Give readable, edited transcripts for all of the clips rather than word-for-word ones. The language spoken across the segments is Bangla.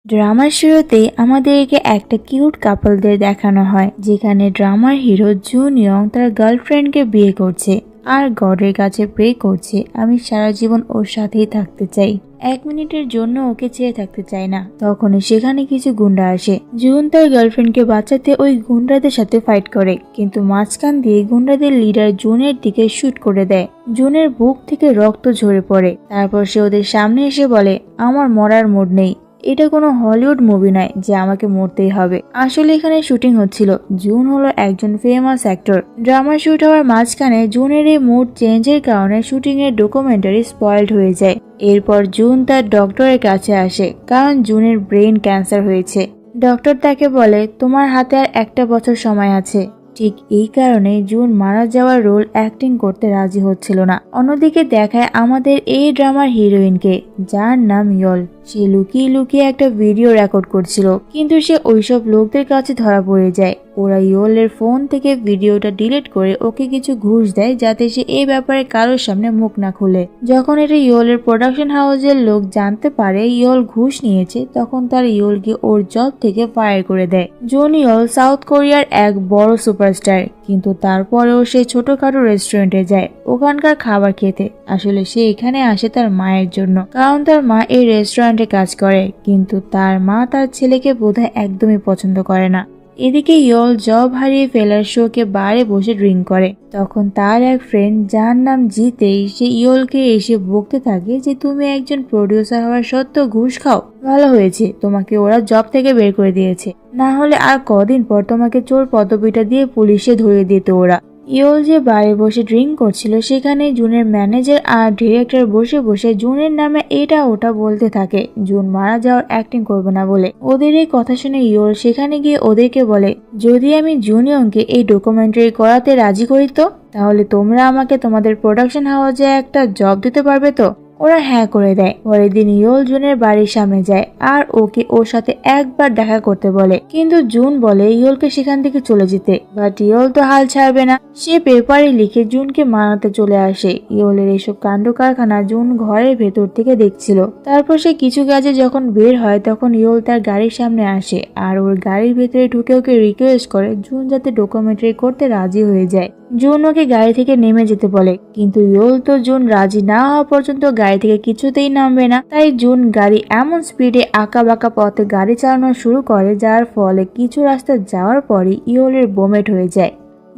ড্রামার শুরুতেই আমাদেরকে একটা কিউট কাপলদের দেখানো হয়, যেখানে ড্রামার হিরো জুন ইয়ং তার গার্লফ্রেন্ডকে বিয়ে করছে আর গডের কাছে প্রে করছে, আমি সারা জীবন ওর সাথেই থাকতে চাই, 1 মিনিটের জন্য ওকে ছেড়ে থাকতে চাই না। তখনই সেখানে কিছু গুন্ডা আসে। জুন তার গার্লফ্রেন্ডকে বাঁচাতে ওই গুন্ডাদের সাথে ফাইট করে, কিন্তু মাঝখান দিয়ে গুন্ডাদের লিডার জুনের দিকে শুট করে দেয়। জুনের বুক থেকে রক্ত ঝরে পড়ে। তারপর সে ওদের সামনে এসে বলে, আমার মরার মুড নেই। এটা কোনো হলিউড মুভি নয় যে আমাকে মরতেই হবে। আসলে এখানে শুটিং হচ্ছিল। জুন হলো একজন ফেমাস অ্যাক্টর। ড্রামা শুট হওয়ার মাঝখানে জুনের এই মুড চেঞ্জের কারণে শুটিং এর ডকুমেন্টারি স্পয়েলড হয়ে যায়। এরপর জুন তার ডক্টরের কাছে আসে, কারণ জুনের ব্রেন ক্যান্সার হয়েছে। ডক্টর তাকে বলে, তোমার হাতে আর 1 বছর সময় আছে। ঠিক এই কারণে জুন মারা যাওয়ার রোল অ্যাক্টিং করতে রাজি হচ্ছিল না। অন্যদিকে দেখায় আমাদের এই ড্রামার হিরোইনকে, যার নাম ইয়ল। সে লুকিয়ে লুকিয়ে একটা ভিডিও রেকর্ড করছিল, কিন্তু সে ওইসব লোকদের কাছে ধরা পড়ে যায়। ওরা ইয়লের ফোন থেকে ভিডিওটা ডিলিট করে ওকে কিছু ঘুষ দেয়, যাতে সে এই ব্যাপারে কারোর সামনে মুখ না খুলে। যখন এটা ইয়লের প্রোডাকশন হাউসের লোক জানতে পারে ইয়ল ঘুষ নিয়েছে, তখন তার ইয়লকে ওর জব থেকে ফায়ার করে দেয়। জুন ইয়ল সাউথ কোরিয়ার এক বড় সুপারস্টার, কিন্তু তারপরেও সে ছোটখাটো রেস্টুরেন্টে যায় ওখানকার খাবার খেতে। আসলে সে এখানে আসে তার মায়ের জন্য, কারণ তার মা এই রেস্টুরেন্টে কাজ করে, কিন্তু তার মা তার ছেলেকে বোধহয় একদমই পছন্দ করে না। এদিকে ইয়ল জব হারিয়ে ফেলার শোকে বারে বসে ড্রিঙ্ক করে। তখন তার এক ফ্রেন্ড, যার নাম জিতেই, সে ইয়লকে এসে বকতে থাকে যে তুমি একজন প্রডিউসার হওয়ার সত্ত্বেও ঘুষ খাও। ভালো হয়েছে তোমাকে ওরা জব থেকে বের করে দিয়েছে, না হলে আর কদিন পর তোমাকে চোর পদবিটা দিয়ে পুলিশে ধরিয়ে দিত ওরা। ইয়ল যে বারে বসে ড্রিঙ্ক করছিল, সেখানে জুনের ম্যানেজার আর ডিরেক্টর বসে বসে জুনের নামে এটা ওটা বলতে থাকে, জুন মারা যাওয়ার অ্যাক্টিং করবে না বলে। ওদের এই কথা শুনে ইয়ল সেখানে গিয়ে ওদেরকে বলে, যদি আমি জুন ইয়ংকে এই ডকুমেন্টারি করাতে রাজি করি তো, তাহলে তোমরা আমাকে তোমাদের প্রোডাকশন হাউসে একটা জব দিতে পারবে তো? ওরা হ্যাঁ করে দেয়। পরের দিন ইয়ল জুনের বাড়ির সামনে যায় আর ওকে ওর সাথে একবার দেখা করতে বলে, কিন্তু জুন বলে ইয়লকে সেখান থেকে চলে যেতে। বাট ইয়ল তো হাল ছাড়বে না। সে পেপারে লিখে জুনকে মানাতে চলে আসে। ইয়লের এসব কাণ্ড কারখানা জুন ঘরের ভেতর থেকে দেখছিল। তারপর সে কিছু কাজে যখন বের হয়, তখন ইয়ল তার গাড়ির সামনে আসে আর ওর গাড়ির ভেতরে ঢুকে ওকে রিকোয়েস্ট করে জুন যাতে ডকুমেন্টারি করতে রাজি হয়ে যায়। জুন ওকে গাড়ি থেকে নেমে যেতে বলে, কিন্তু ইয়ল তো জুন রাজি না হওয়া পর্যন্ত গাড়ি থেকে কিছুতেই নামবে না। তাই জুন গাড়ি এমন স্পিডে আঁকা বাঁকা পথে গাড়ি চালানো শুরু করে, যার ফলে কিছু রাস্তা যাওয়ার পরই ইয়লের বোমেট হয়ে যায়।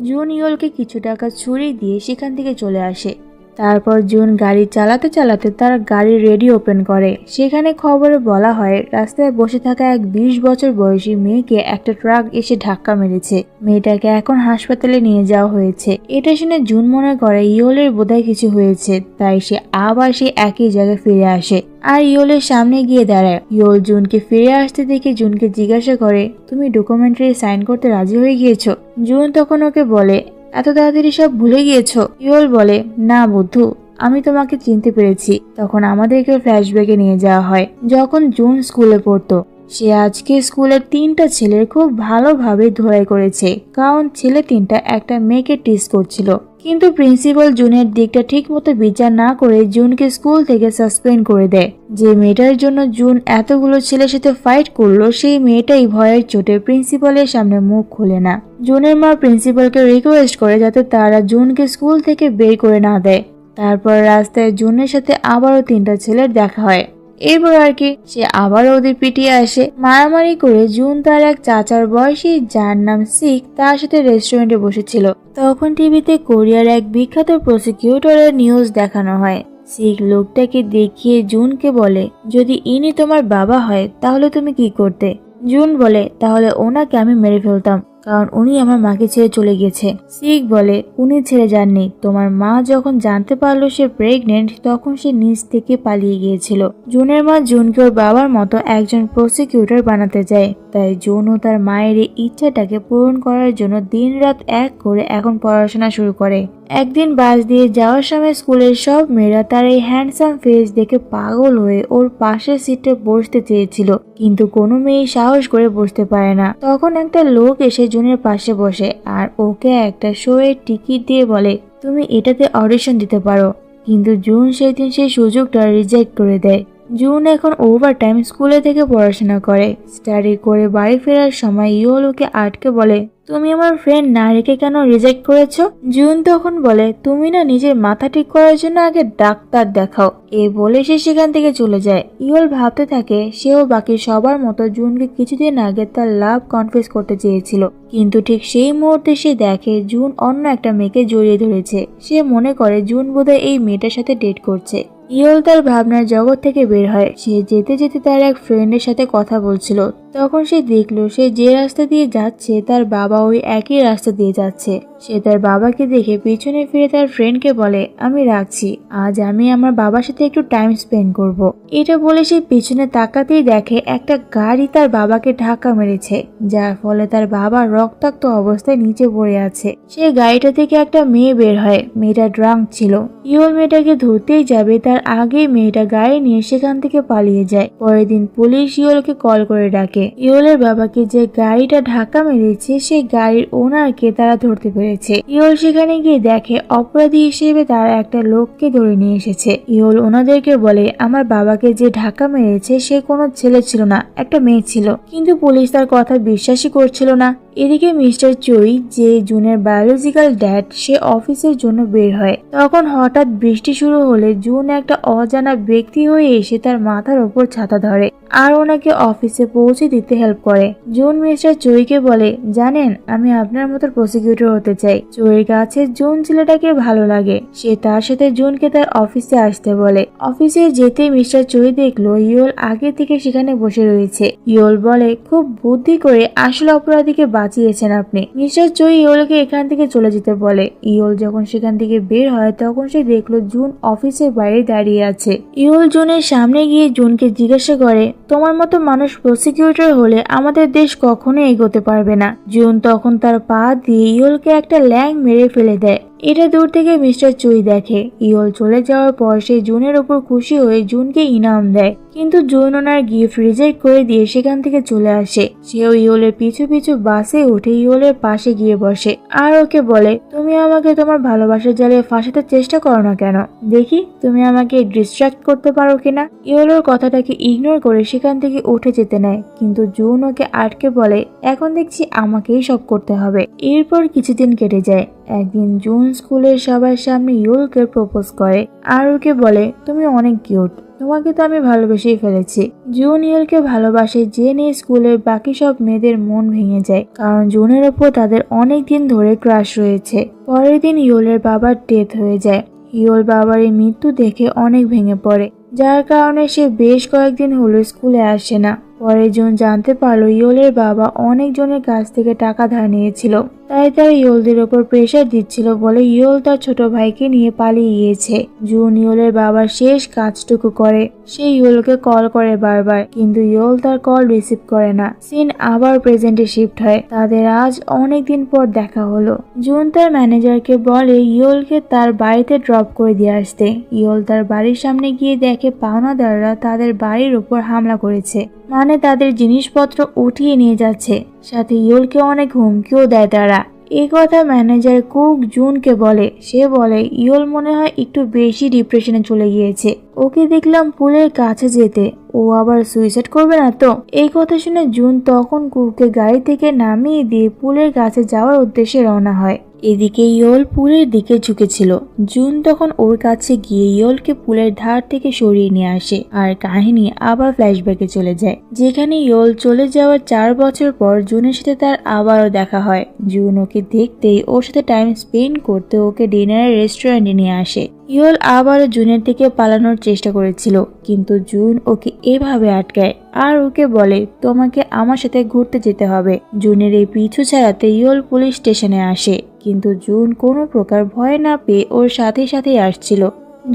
জুন ইয়লকে কিছু টাকা ছুরি দিয়ে সেখান থেকে চলে আসে। তারপর জুন গাড়ি চালাতে চালাতে তার গাড়ির রেডিও ওপেন করে। সেখানে খবরে বলা হয় রাস্তায় বসে থাকা এক 20 বছর বয়সী মেয়েকে একটা ট্রাক এসে ধাক্কা মেরেছে। মেয়েটাকে এখন হাসপাতালে নিয়ে যাওয়া হয়েছে। এটা শুনে জুন মনে করে ইয়লের বোধহয় কিছু হয়েছে, তাই সে আবার সেই একই জায়গায় ফিরে আসে আর ইয়লের সামনে গিয়ে দাঁড়ায়। ইয়ল জুনকে ফিরে আসতে দেখে জুনকে জিজ্ঞাসা করে, তুমি ডকুমেন্টারি সাইন করতে রাজি হয়ে গিয়েছো? জুন তখন ওকে বলে, এত তাড়াতাড়ি সব ভুলে গিয়েছো? ইয়ল বলে, না বুদ্ধু, আমি তোমাকে চিনতে পেরেছি। তখন আমাদেরকে ফ্ল্যাশব্যাকে নিয়ে যাওয়া হয়, যখন জুন স্কুলে পড়তো। সে আজকে স্কুলের 3টা ছেলের খুব ভালোভাবে ধোলাই করেছে, কারণ ছেলে 3টা একটা মেয়েকে টিস করছিল। কিন্তু প্রিন্সিপাল জুনের দিকটা ঠিক মতো বিচার না করে জুনকে স্কুল থেকে সাসপেন্ড করে দেয়। যে মেয়েটার জন্য জুন এতগুলো ছেলের সাথে ফাইট করলো, সেই মেয়েটাই ভয়ের চোটে প্রিন্সিপালের সামনে মুখ খুলে না। জুনের মা প্রিন্সিপালকে রিকোয়েস্ট করে যাতে তারা জুনকে স্কুল থেকে বের করে না দেয়। তারপর রাস্তায় জুনের সাথে আবারও 3টা ছেলের দেখা হয়। এরপর আর কি সে আবারও ওদের পিটিয়ে আসে। মারামারি করে জুন তার এক চাচার বয়সী, যার নাম সিক, তার সাথে রেস্টুরেন্টে বসেছিল। তখন টিভিতে কোরিয়ার এক বিখ্যাত প্রসিকিউটরের নিউজ দেখানো হয়। সিক লোকটাকে দেখিয়ে জুনকে বলে, যদি ইনি তোমার বাবা হয় তাহলে তুমি কি করতে? জুন বলে, তাহলে ওনাকে আমি মেরে ফেলতাম, কারণ উনি আমার মাকে ছেড়ে চলে গেছে। সিক বলে, উনি ছেড়ে যাননি, তোমার মা যখন জানতে পারলো সে প্রেগনেন্ট, তখন সে নিজ থেকে পালিয়ে গিয়েছিল। জুনের মা জুনকে ওর বাবার মতো একজন প্রসিকিউটর বানাতে চায়, তাই জুন ও তার মায়ের এই ইচ্ছাটাকে পূরণ করার জন্য দিনরাত এক করে এখন পড়াশোনা শুরু করে। একদিন বাস দিয়ে যাওয়ার সময় স্কুলের সব মেয়েরা তার এই হ্যান্ডসাম ফেস দেখে পাগল হয়ে ওর পাশের সিটে বসতে চেয়েছিল, কিন্তু কোনো মেয়ে সাহস করে বসতে পারে না। তখন একটা লোক এসে জুনের পাশে বসে আর ওকে একটা শো এর টিকিট দিয়ে বলে, তুমি এটাতে অডিশন দিতে পারো। কিন্তু জুন সেদিন সেই সুযোগটা রিজেক্ট করে দেয়। জুন এখন ওভারটাইম স্কুলে থেকে পড়াশোনা করে। স্টাডি করে বাড়ি ফেরার সময় ইয়োল ওকে আটকে বলে, তুমি আমার ফ্রেন্ড না রেখে কেন রিজেক্ট করেছো? জুন তখন বলে, তুমি না নিজের মাথা ঠিক করার জন্য আগে ডাক্তার দেখাও। এই বলে সে সেখান থেকে চলে যায়। ইয়োল ভাবতে থাকে সেও বাকি সবার মতো জুনকে কিছুদিন আগে তার লাভ কনফেস করতে চেয়েছিল, কিন্তু ঠিক সেই মুহূর্তে সে দেখে জুন অন্য একটা মেয়েকে জড়িয়ে ধরেছে। সে মনে করে জুন বোধহয় এই মেয়েটার সাথে ডেট করছে। ইয়োল তার ভাবনার জগৎ থেকে বের হয়। সে যেতে যেতে তার এক ফ্রেন্ডের সাথে কথা বলছিল। তখন সে দেখলো সে যে রাস্তা দিয়ে যাচ্ছে তার বাবা ওই একই রাস্তা দিয়ে যাচ্ছে। সে তার বাবাকে দেখে পিছনে ফিরে তার ফ্রেন্ডকে বলে, আমি রাখছি, আজ আমি আমার বাবার সাথে একটু টাইম স্পেন্ড করব। এটা বলে সে পিছনে তাকাতেই দেখে একটা গাড়ি তার বাবাকে ধাক্কা মেরেছে, যার ফলে তার বাবা রক্তাক্ত অবস্থায় নিচে পড়ে আছে। সে গাড়িটা থেকে একটা মেয়ে বের হয়। মেয়েটা ড্রাঙ্ক ছিল। ইয়োল মেয়েটাকে ধরতেই যাবে, তার আগেই মেয়েটা গাড়ি নিয়ে সেখান থেকে পালিয়ে যায়। পরের দিন পুলিশ ইয়োলকে কল করে ডাকে। ইয়োলের বাবাকে যে গাড়িটা ধাক্কা মেরেছে সেই গাড়ির ওনারকে তারা ধরতে পেরেছে। ইয়োল সেখানে গিয়ে দেখে অপরাধী হিসেবে তারা একটা লোককে ধরে নিয়ে এসেছে। ইয়োল ওনাদেরকে বলে, আমার বাবাকে যে ধাক্কা মেরেছে সে কোনো ছেলে ছিল না, একটা মেয়ে ছিল। কিন্তু পুলিশ তার কথা বিশ্বাসই করছিল না। এদিকে মিস্টার চই, যে জুনের বায়োলজিক্যাল ড্যাড, সে অফিসের জন্য বের হয়। তখন হঠাৎ বৃষ্টি শুরু হলে জুন একটা অজানা ব্যক্তি হয়ে এসে তার মাথার ওপর ছাতা ধরে আর ওনাকে অফিসে পৌঁছে দিতে হেল্প করে। জুন মিস্টার চইকে বলে, জানেন আমি আপনার মতো প্রসিকিউটর হতে চাই। চইয়ের কাছে জুন ছেলেটাকে ভালো লাগে। সে তার সাথে জুনকে তার অফিসে আসতে বলে। অফিসে যেতে মিস্টার চই দেখলো ইয়োল আগে থেকে সেখানে বসে রয়েছে। ইয়োল বলে, খুব বুদ্ধি করে আসল অপরাধীকে বাঁচিয়েছেন আপনি। মিস্টার চই ইয়োলকে এখান থেকে চলে যেতে বলে। ইয়োল যখন সেখান থেকে বের হয় তখন সে দেখলো জুন অফিসের বাইরে দাঁড়িয়ে আছে। ইয়োল জুনের সামনে গিয়ে জুনকে জিজ্ঞাসা করে, তোমার মতো মানুষ প্রসিকিউটর হলে আমাদের দেশ কখনো এগোতে পারবে না। জুন তখন তার পা দিয়ে ইয়োলকে একটা ল্যাং মেরে ফেলে দেয়। এটা দূর থেকে মিস্টার চুই দেখে। ইয়োল চলে যাওয়ার পর সে জুনের উপর খুশি হয়ে জুনকে ইনাম দেয়, কিন্তু জুন ওনার গিফট রিজেক্ট করে দিয়ে সেখান থেকে চলে আসে। সেও ইয়োলের পিছু পিছু বাসে উঠে ইয়োলের পাশে গিয়ে বসে আর ওকে বলে, তুমি আমাকে তোমার ভালোবাসার জালে ফাঁসাতে চেষ্টা করো না কেন, দেখি তুমি আমাকে ডিস্ট্রাক্ট করতে পারো কিনা। ইয়োলের কথাটাকে ইগনোর করে সেখান থেকে উঠে যেতে নেয়, কিন্তু জুন ওকে আটকে বলে, এখন দেখছি আমাকেই সব করতে হবে। এরপর কিছুদিন কেটে যায়। একদিন জুন স্কুলের সবার সামনে ইয়োলকে প্রপোজ করে আর ওকে বলে, তুমি অনেক কিউট, তোমাকে তো আমি ভালোবেসেই ফেলেছি। জুন ইয়োলকে ভালোবাসে জেনে স্কুলের বাকি সব মেয়েদের মন ভেঙে যায়, কারণ জুনের ওপর তাদের অনেক দিন ধরে ক্রাশ রয়েছে। পরের দিন ইয়োলের বাবার ডেথ হয়ে যায়। ইয়োল বাবার এই মৃত্যু দেখে অনেক ভেঙে পড়ে, যার কারণে সে বেশ কয়েকদিন হলো স্কুলে আসে না। পরে জুন জানতে পারলো ইয়োলের বাবা অনেকজনের কাছ থেকে টাকা ধার নিয়েছিল, তাই তারা ইয়োলদের ওপর প্রেশার দিচ্ছিল বলে ইয়োল তার ছোট ভাইকে নিয়ে পালিয়ে গিয়েছে। জুন ইয়োলের বাবার শেষ কাজটুকু করে। সে ইয়োলকে কল করে বারবার, কিন্তু ইয়োল তার কল রিসিভ করে না। সিন আবার প্রেজেন্টে শিফট হয়। তাদের আজ অনেকদিন পর দেখা হলো। জুন তার ম্যানেজারকে বলে ইয়োলকে তার বাড়িতে ড্রপ করে দিয়ে আসতে। ইয়োল তার বাড়ির সামনে গিয়ে দেখে পাওনাদাররা তাদের বাড়ির উপর হামলা করেছে, মানে তাদের জিনিসপত্র উঠিয়ে নিয়ে যাচ্ছে। সাথে ইয়োলকে অনেক হুমকিও দেয় তারা। এই কথা ম্যানেজার কুক জুনকে বলে। সে বলে ইয়োল মনে হয় একটু বেশি ডিপ্রেশনে চলে গিয়েছে, ওকে দেখলাম পুলের কাছে যেতে, ও আবার সুইসাইড করবে না তো। এই কথা শুনে জুন তখন কুককে গাড়ি থেকে নামিয়ে দিয়ে পুলের কাছে যাওয়ার উদ্দেশ্যে রওনা হয়। এদিকে ইয়োল পুলের দিকে ঝুঁকেছিল। জুন তখন ওর কাছে গিয়ে ইয়োলকে পুলের ধার থেকে সরিয়ে নিয়ে আসে আর কাহিনী আবার ফ্ল্যাশব্যাকে চলে যায়, যেখানে ইয়োল চলে যাওয়ার 4 বছর পর জুনের সাথে তার আবারও দেখা হয়। জুন ওকে দেখতেই ওর সাথে টাইম স্পেন্ড করতে ওকে ডিনারের রেস্টুরেন্টে নিয়ে আসে। ইয়োল আবারও জুনের থেকে পালানোর চেষ্টা করেছিল, কিন্তু জুন ওকে এভাবে আটকায় আর ওকে বলে, তোমাকে আমার সাথে ঘুরতে যেতে হবে। জুনের এই পিছু ছাড়াতে ইয়োল পুলিশ স্টেশনে আসে, কিন্তু জুন কোনো প্রকার ভয় না পেয়ে ওর সাথে সাথেই আসছিল।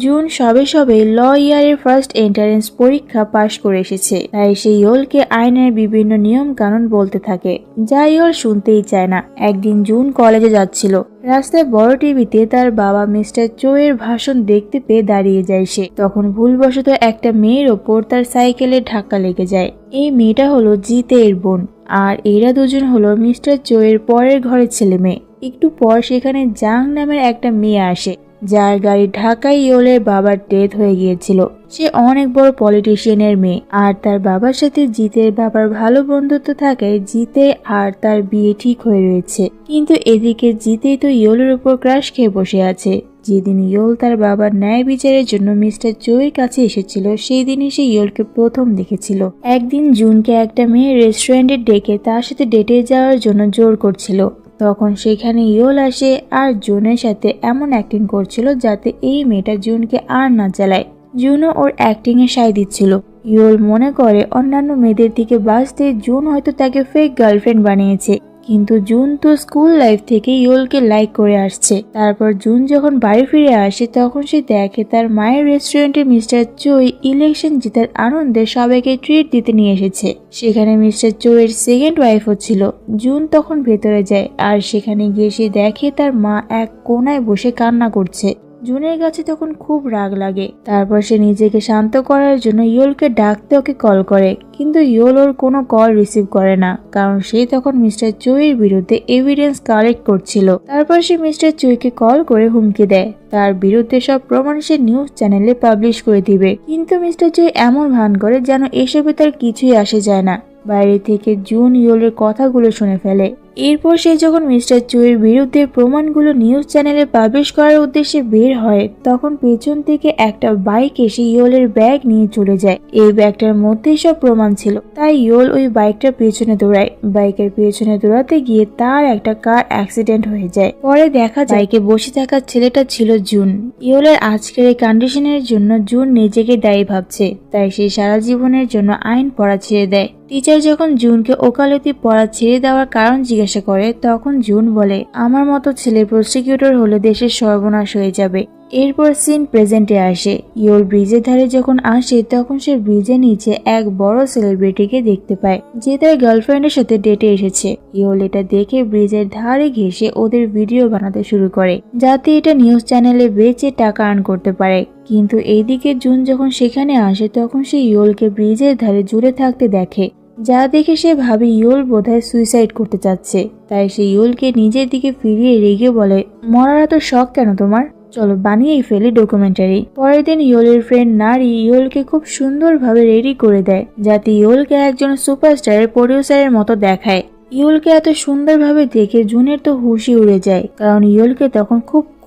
জুন সবে ল ইয়ারের ফার্স্ট এন্ট্রান্স পরীক্ষা পাশ করে এসেছে, তাই সে ইয়োলকে আইনের বিভিন্ন নিয়ম কানুন বলতে থাকে, যা ইয়োল শুনতেই চায় না। একদিন জুন কলেজে যাচ্ছিল। রাস্তায় বড় টিভিতে তার বাবা মিস্টার চোয়ের ভাষণ দেখতে পেয়ে দাঁড়িয়ে যায় সে। তখন ভুলবশত একটা মেয়ের ওপর তার সাইকেলের ধাক্কা লেগে যায়। এই মেয়েটা হলো জিতের বোন, আর এরা দুজন হলো মিস্টার চোয়ের পরের ঘরের ছেলে মেয়ে। একটু পর সেখানে জাং নামের একটা মেয়ে আসে। যার গাড়ি ঢাকায় ইয়োলের বাবার ডেথ হয়ে গিয়েছিল। সে অনেক বড় পলিটিশিয়ানের মেয়ে, আর তার বাবার সাথে জিতের বাবার ভালো বন্ধুত্ব থাকায় জিতে আর তার বিয়ে ঠিক হয়ে রয়েছে। কিন্তু এদিকে জিতেই তো ইয়োলের উপর ক্রাশ খেয়ে বসে আছে। যেদিন ইয়োল তার বাবার ন্যায় বিচারের জন্য মিস্টার চোয়ের কাছে এসেছিল, সেই দিনই সে ইয়োলকে প্রথম দেখেছিল। একদিন জুনকে একটা মেয়ে রেস্টুরেন্টে ডেকে তার সাথে ডেটে যাওয়ার জন্য জোর করছিল। তখন সেখানে ইয়োল আসে আর জুনের সাথে এমন অ্যাক্টিং করছিল যাতে এই মেয়েটা জুনকে আর না জ্বালায়। জুনও ওর অ্যাক্টিং এ সায় দিচ্ছিল। ইয়োল মনে করে অন্যান্য মেয়েদের দিকে বাঁচতে জুন হয়তো তাকে ফেক গার্লফ্রেন্ড বানিয়েছে, কিন্তু জুন তো স্কুল লাইফ থেকে ইয়োলকে লাইক করে আসছে। তারপর জুন যখন বাড়ি ফিরে আসে তখন সে দেখে তার মায়ের রেস্টুরেন্টে মিস্টার চোই ইলেকশন জেতার আনন্দে সবাইকে ট্রিট দিতে নিয়ে এসেছে। সেখানে মিস্টার চোয়ের সেকেন্ড ওয়াইফও ছিল। জুন তখন ভেতরে যায় আর সেখানে গিয়ে সে দেখে তার মা এক কোনায় বসে কান্না করছে। জুনের কাছে তখন খুব রাগ লাগে। তারপর সে নিজেকে শান্ত করার জন্য ইয়োলকে ডাকতে ওকে কল করে, কিন্তু ইয়োল ওর কোনো কল রিসিভ করে না, কারণ সে তখন মিস্টার চোয়ের বিরুদ্ধে এভিডেন্স কালেক্ট করছিল। তারপর সে মিস্টার চোইকে কল করে হুমকি দেয় তার বিরুদ্ধে সব প্রমাণ সে নিউজ চ্যানেলে পাবলিশ করে দিবে। কিন্তু মিস্টার চোই এমন ভান করে যেন এসবে তার কিছুই আসে যায় না। বাইরে থেকে জুন ইয়োলের কথাগুলো শুনে ফেলে। এরপর সে যখন মিস্টার চোয়ের বিরুদ্ধে প্রমাণগুলো নিউজ চ্যানেলে পাবলিশ করার উদ্দেশ্যে বের হয়, তখন পেছন থেকে একটা বাইক এসে ইয়োলের ব্যাগ নিয়ে চলে যায়। এই ব্যাগটার মধ্যেই সব প্রমাণ ছিল, তাই ইয়োল ওই বাইকটার পেছনে দৌড়ায়। বাইকের পেছনে দৌড়াতে গিয়ে তার একটা কার অ্যাক্সিডেন্ট হয়ে যায়। পরে দেখা যায় বাইকে বসে থাকা ছেলেটা ছিল জুন। ইয়োলের আজকের এই কন্ডিশনের জন্য জুন নিজেকে দায়ী ভাবছে, তাই সে সারা জীবনের জন্য আইন পড়া ছেড়ে দেয়। টিচার যখন জুনকে ওকালতি পড়া ছেড়ে দেওয়ার কারণ জিজ্ঞাসা করে, তখন জুন বলে, আমার মতো ছেলে প্রসিকিউটর হলে দেশের সর্বনাশ হয়ে যাবে। এরপর সিন প্রেজেন্টে আসে। ইয়োল ব্রিজের ধারে যখন আসে তখন সে ব্রিজের নিচে এক বড় সেলিব্রিটিকে দেখতে পায়, যে তার গার্লফ্রেন্ডের সাথে ডেটে এসেছে। ইয়োল এটা দেখে ব্রিজের ধারে ঘেঁষে ওদের ভিডিও বানাতে শুরু করে, যাতে এটা নিউজ চ্যানেলে বেচে টাকা আর্ন করতে পারে। কিন্তু এইদিকে জুন যখন সেখানে আসে তখন সে ইয়োলকে ব্রিজের ধারে জুড়ে থাকতে দেখে, যা দেখে সে ভাবে ইয়োল বোধহয় সুইসাইড করতে চাচ্ছে। তাই সে ইয়োলকে নিজের দিকে ফিরিয়ে রেগে বলে, মরার এত শখ কেন তোমার? চলো বানিয়েই ফেলি ডকুমেন্টারি। পরের দিন ইয়োলের ফ্রেন্ড নারী ইয়োলকে খুব সুন্দরভাবে রেডি করে দেয়, যাতে ইয়োলকে একজন সুপারস্টারের প্রডিউসারের মতো দেখায়। ইয়োলকে এত সুন্দরভাবে দেখে জুনের তো হুশই উড়ে যায়, কারণ ইয়োলকে তখন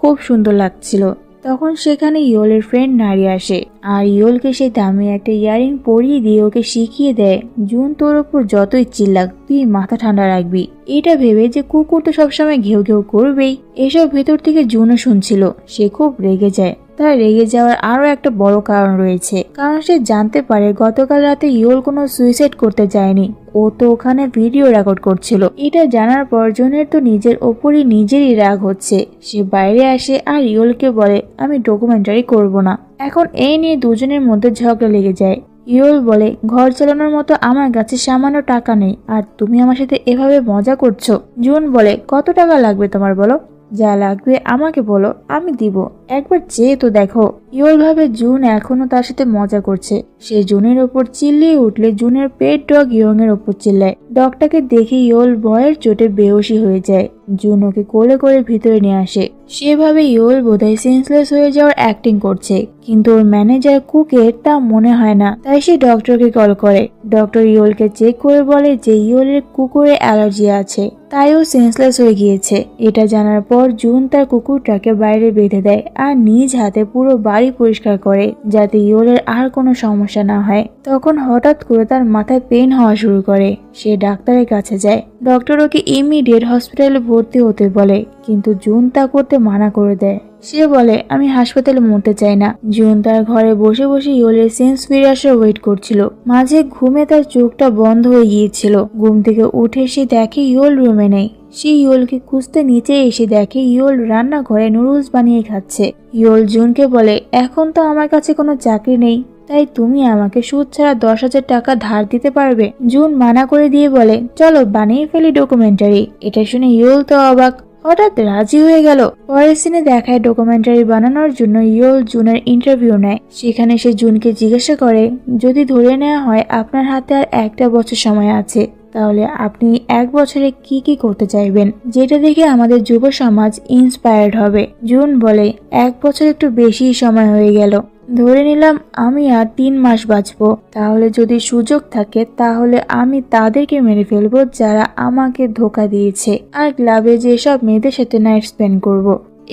খুব সুন্দর লাগছিল। তখন সেখানে ইয়োলের ফ্রেন্ড নারী আসে আর ইয়োলকে সেই দামি একটা ইয়ারিং পরিয়ে দিয়ে ওকে শিখিয়ে দেয়, জুন তোর ওপর যতই চিল্লাক তুই মাথা ঠান্ডা রাখবি। এটা ভেবে যে কুকুর তো সবসময় ঘেউ ঘেউ করবেই। এসব ভেতর থেকে জুনও শুনছিল। সে খুব রেগে যায়। তার রেগে যাওয়ার আরো একটা বড় কারণ রয়েছে, কারণ সে জানতে পারে গতকাল রাতে ইয়োল কোনো সুইসাইড করতে যায়নি, ও তো ওখানে ভিডিও রেকর্ড করছিল। এটা জানার পর জুনের তো নিজের ওপরই নিজেরই রাগ হচ্ছে। সে বাইরে আসে আর ইয়োলকে বলে, আমি ডকুমেন্টারি করব না। এখন এই নিয়ে দুজনের মধ্যে ঝগড়া লেগে যায়। ইয়োল বলে, ঘর চালানোর মতো আমার কাছে সামান্য টাকা নেই, আর তুমি আমার সাথে এভাবে মজা করছো। জুন বলে, কত টাকা লাগবে তোমার বলো? যা লাগবে আমাকে বলো, আমি দিব, একবার চেয়ে তো দেখো। ইয়োল ভাবে জুন এখনো তার সাথে মজা করছে। সে জুনের ওপর চিল্লিয়ে উঠলে জুনের পেট ডগ ইয়ং এর ওপর চিল্লায়। ডগটাকে দেখে ইয়োল ভয়ের চোটে বেহুশি হয়ে যায়। জুন ওকে কোলে করে ভিতরে নিয়ে আসে। সেভাবে ইয়োল বোধহয় সেন্সলেস হয়ে যাওয়ার অ্যাক্টিং করছে, কিন্তু ওর ম্যানেজার কুকের তা মনে হয় না। তাই সে ডক্টরকে কল করে। ডক্টর ইয়োলকে চেক করে বলে যে ইয়োলের কুকুরে অ্যালার্জি আছে, তাই ও সেন্সলেস হয়ে গিয়েছে। এটা জানার পর জুন তার কুকুরটাকে বাইরে বেঁধে দেয় আর নিজ হাতে পুরো বাড়ি পরিষ্কার করে, যাতে ইয়োলের আর কোনো সমস্যা না হয়। তখন হঠাৎ করে তার মাথায় পেইন হওয়া শুরু করে। সে ডাক্তারের কাছে যায়। ডক্টর ওকে ইমিডিয়েট হসপিটালে ভর্তি হতে বলে, কিন্তু জুন তা করতে মানা করে দেয়। সে বলে, আমি হাসপাতালে মরতে চাই না। জুন তার ঘরে বসে বসে ইয়োলের সেন্স ফিরে আসার ওয়েট করছিল। মাঝে ঘুমে তার চোখটা বন্ধ হয়ে গিয়েছিল। ঘুম থেকে উঠে সে দেখে ইয়োল রুমে নেই। সে ইয়োলকে খুঁজতে নিচে এসে দেখে ইয়োল রান্নাঘরে নুডলস বানিয়ে খাচ্ছে। ইয়োল জুনকে বলে, এখন তো আমার কাছে কোনো চাকরি নেই, তাই তুমি আমাকে সুদ ছাড়া 10,000 টাকা ধার দিতে পারবে? জুন মানা করে দিয়ে বলে, চলো বানিয়ে ফেলি ডকুমেন্টারি। এটা শুনে ইয়োল তো অবাক, হঠাৎ রাজি হয়ে গেল। পরের সিনে দেখায় ডকুমেন্টারি বানানোর জন্য ইয়োল জুনের ইন্টারভিউ নেয়। সেখানে সে জুনকে জিজ্ঞাসা করে, যদি ধরে নেওয়া হয় আপনার হাতে আর 1 বছর সময় আছে, তাহলে আপনি 1 বছরে কি কি করতে চাইবেন, যেটা দেখে আমাদের যুব সমাজ ইন্সপায়ার্ড হবে? জুন বলে, 1 বছর একটু বেশি সময় হয়ে গেল। ধরে নিলাম আমি আর 3 মাস বাঁচবো। তাহলে যদি সুযোগ থাকে তাহলে আমি তাদেরকে মেরে ফেলবো যারা আমাকে ধোকা দিয়েছে, আর ক্লাবে যেসব মেয়েদের সাথে নাইট স্পেন্ড করব।